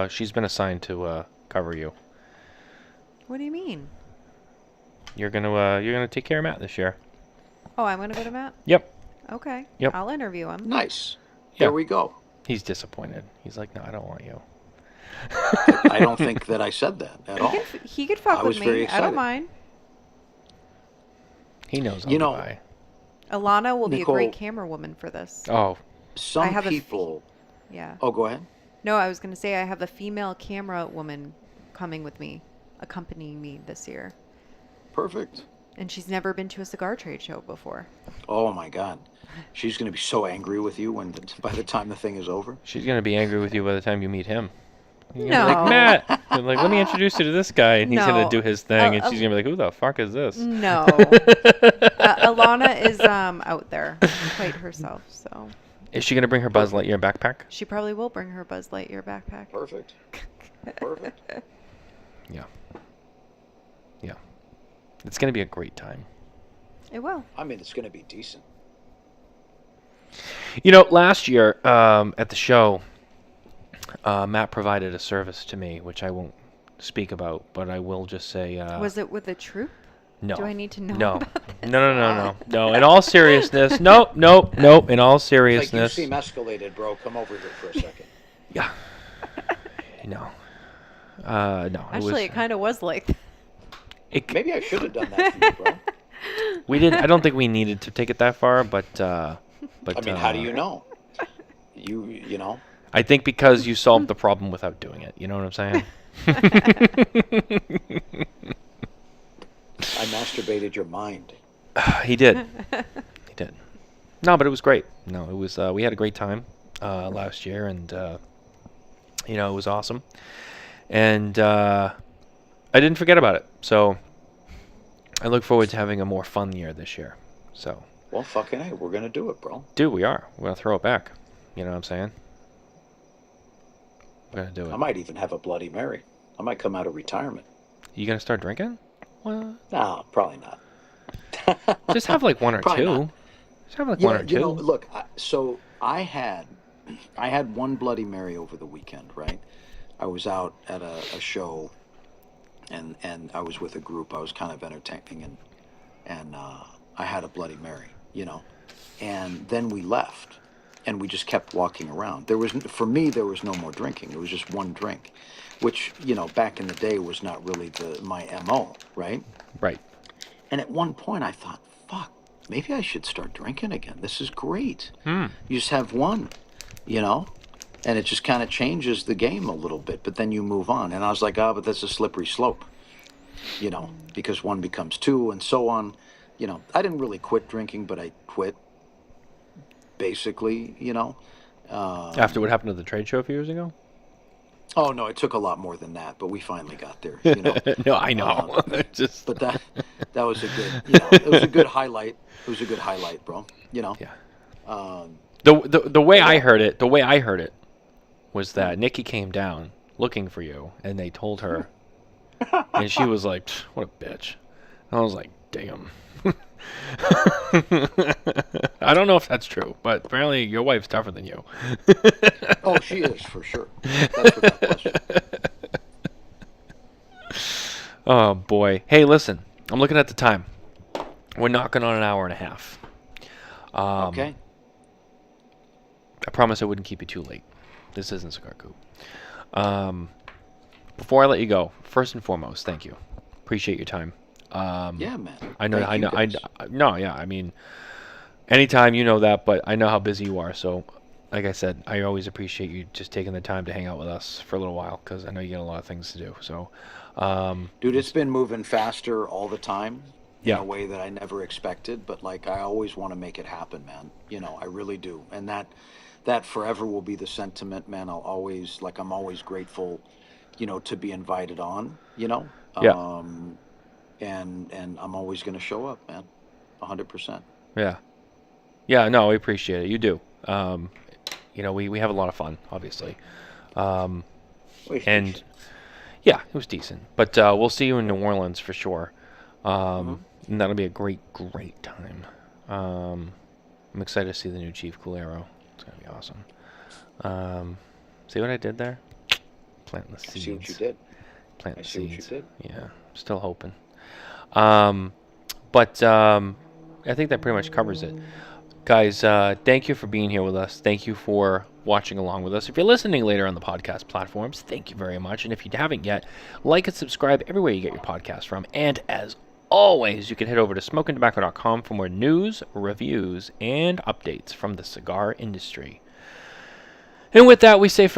She's been assigned to cover you. What do you mean? You're going to take care of Matt this year. Oh, I'm gonna go to Matt. Yep. Okay. Yep. I'll interview him. Nice. Yeah. There we go. He's disappointed. He's like, "No, I don't want you." I don't think that I said that at all. He could fuck I with was very me. I don't excited. mind. He knows I'll You know- lie. Alana will be a great Nicole- camera woman for this. Oh, Some have a f- people. Yeah. Oh, go ahead. No, I was gonna say I have a female camera woman coming with me, accompanying me this year, Perfect. and she's never been to a cigar trade show before. Oh my God, she's gonna be so angry with you by the time the thing is over. she's going to be angry with you by the time you meet him. You're No. gonna be like, Matt, you're like, let me introduce you to this guy, and he's going No. to do his thing, and Uh, she's going to be like, who the fuck is this? No. Alana is out there quite herself, so Is she going to bring her Buzz Lightyear backpack? she probably will bring her Buzz Lightyear backpack. Perfect. Perfect. Yeah. Yeah. It's going to be a great time. It will. I mean, it's gonna be decent. You know, last year at the show, Matt provided a service to me, which I won't speak about, but I will just say... Was it with a troop? No. Do I need to know No. about this? No. In all seriousness, nope. In all It's like you seriousness, seem escalated, bro. Come over here for a second. yeah. No. No. Actually, it kind of was like that. Maybe I should have done that for you, bro. we didn't. I don't think we needed to take it that far, but. I mean, how do you know? You know. I think because you solved the problem without doing it. You know what I'm saying? I masturbated your mind. He did. He did. No, but it was great. No, it was. We had a great time last year, and it was awesome. And I didn't forget about it. So I look forward to having a more fun year this year. So, Well, fucking hey, we're gonna do it, bro. dude, we are. We're gonna throw it back. You know what I'm saying? We're gonna do it. I might even have a Bloody Mary. I might come out of retirement. You gonna start drinking? Well, No, probably not. just have like one or Probably two. not. Just have like Yeah, one or two. look. So I had one Bloody Mary over the weekend, right? I was out at a show, and I was with a group. I was kind of entertaining, and I had a Bloody Mary, and then we left, and we just kept walking around. For me, there was no more drinking. It was just one drink, which back in the day was not really my MO, right? Right. And at one point, I thought, fuck, maybe I should start drinking again. This is great. Hmm. You just have one, and it just kind of changes the game a little bit, but then you move on. And I was like, but that's a slippery slope, because one becomes two and so on. I didn't really quit drinking, but I quit, basically, After what Um, happened at the trade show a few years ago? oh no, it took a lot more than that, but we finally got there. You know. No, I Um, know. Just but that was a good, you know, it was a good highlight. It was a good highlight, bro. You know. yeah. Um, The way but I yeah. heard it, the way I heard it was Hmm. that Nikki came down looking for you, and they told her, and she was like, "Pfft, "What a bitch." And I was like, "Damn." I don't know if that's true, but apparently your wife's tougher than you. Oh, she is for sure. That's without question. Oh boy. Hey, listen. I'm looking at the time. We're knocking on an hour and a half. Um, Okay. I promise I wouldn't keep you too late. This isn't Cigar Coop. Um, Before I let you go, first and foremost, thank you. Appreciate your time. Um, Yeah, man. I know, Thank I you know, guys. no, yeah. I mean, anytime you know that, but I know how busy you are. So, like I said, I always appreciate you just taking the time to hang out with us for a little while because I know you got a lot of things to do. So, Dude, it's it's been moving faster all the time in yeah, a way that I never expected, but like I always want to make it happen, man. You know, I really do. And that forever will be the sentiment, man. I'll always like I'm always grateful, to be invited on, yeah, and I'm always going to show up, man. 100%. yeah, yeah. No, we appreciate it. You do. Um, we have a lot of fun, obviously. Um, Always and decent. yeah, it was decent. But we'll see you in New Orleans for sure. Hmm. And that'll be a great, great time. Um, I'm excited to see the new Chief Coolero. It's gonna be awesome. Um, See what I did there? Planting the I see what you seeds. did. Planting I the see what you seeds. did. Yeah, still hoping. Um, but I think that pretty much covers it. Guys, thank you for being here with us. Thank you for watching along with us. If you're listening later on the podcast platforms, thank you very much. And if you haven't yet, like and subscribe everywhere you get your podcast from. And as always, you can head over to smokingtobacco.com for more news, reviews, and updates from the cigar industry. And with that, we say farewell.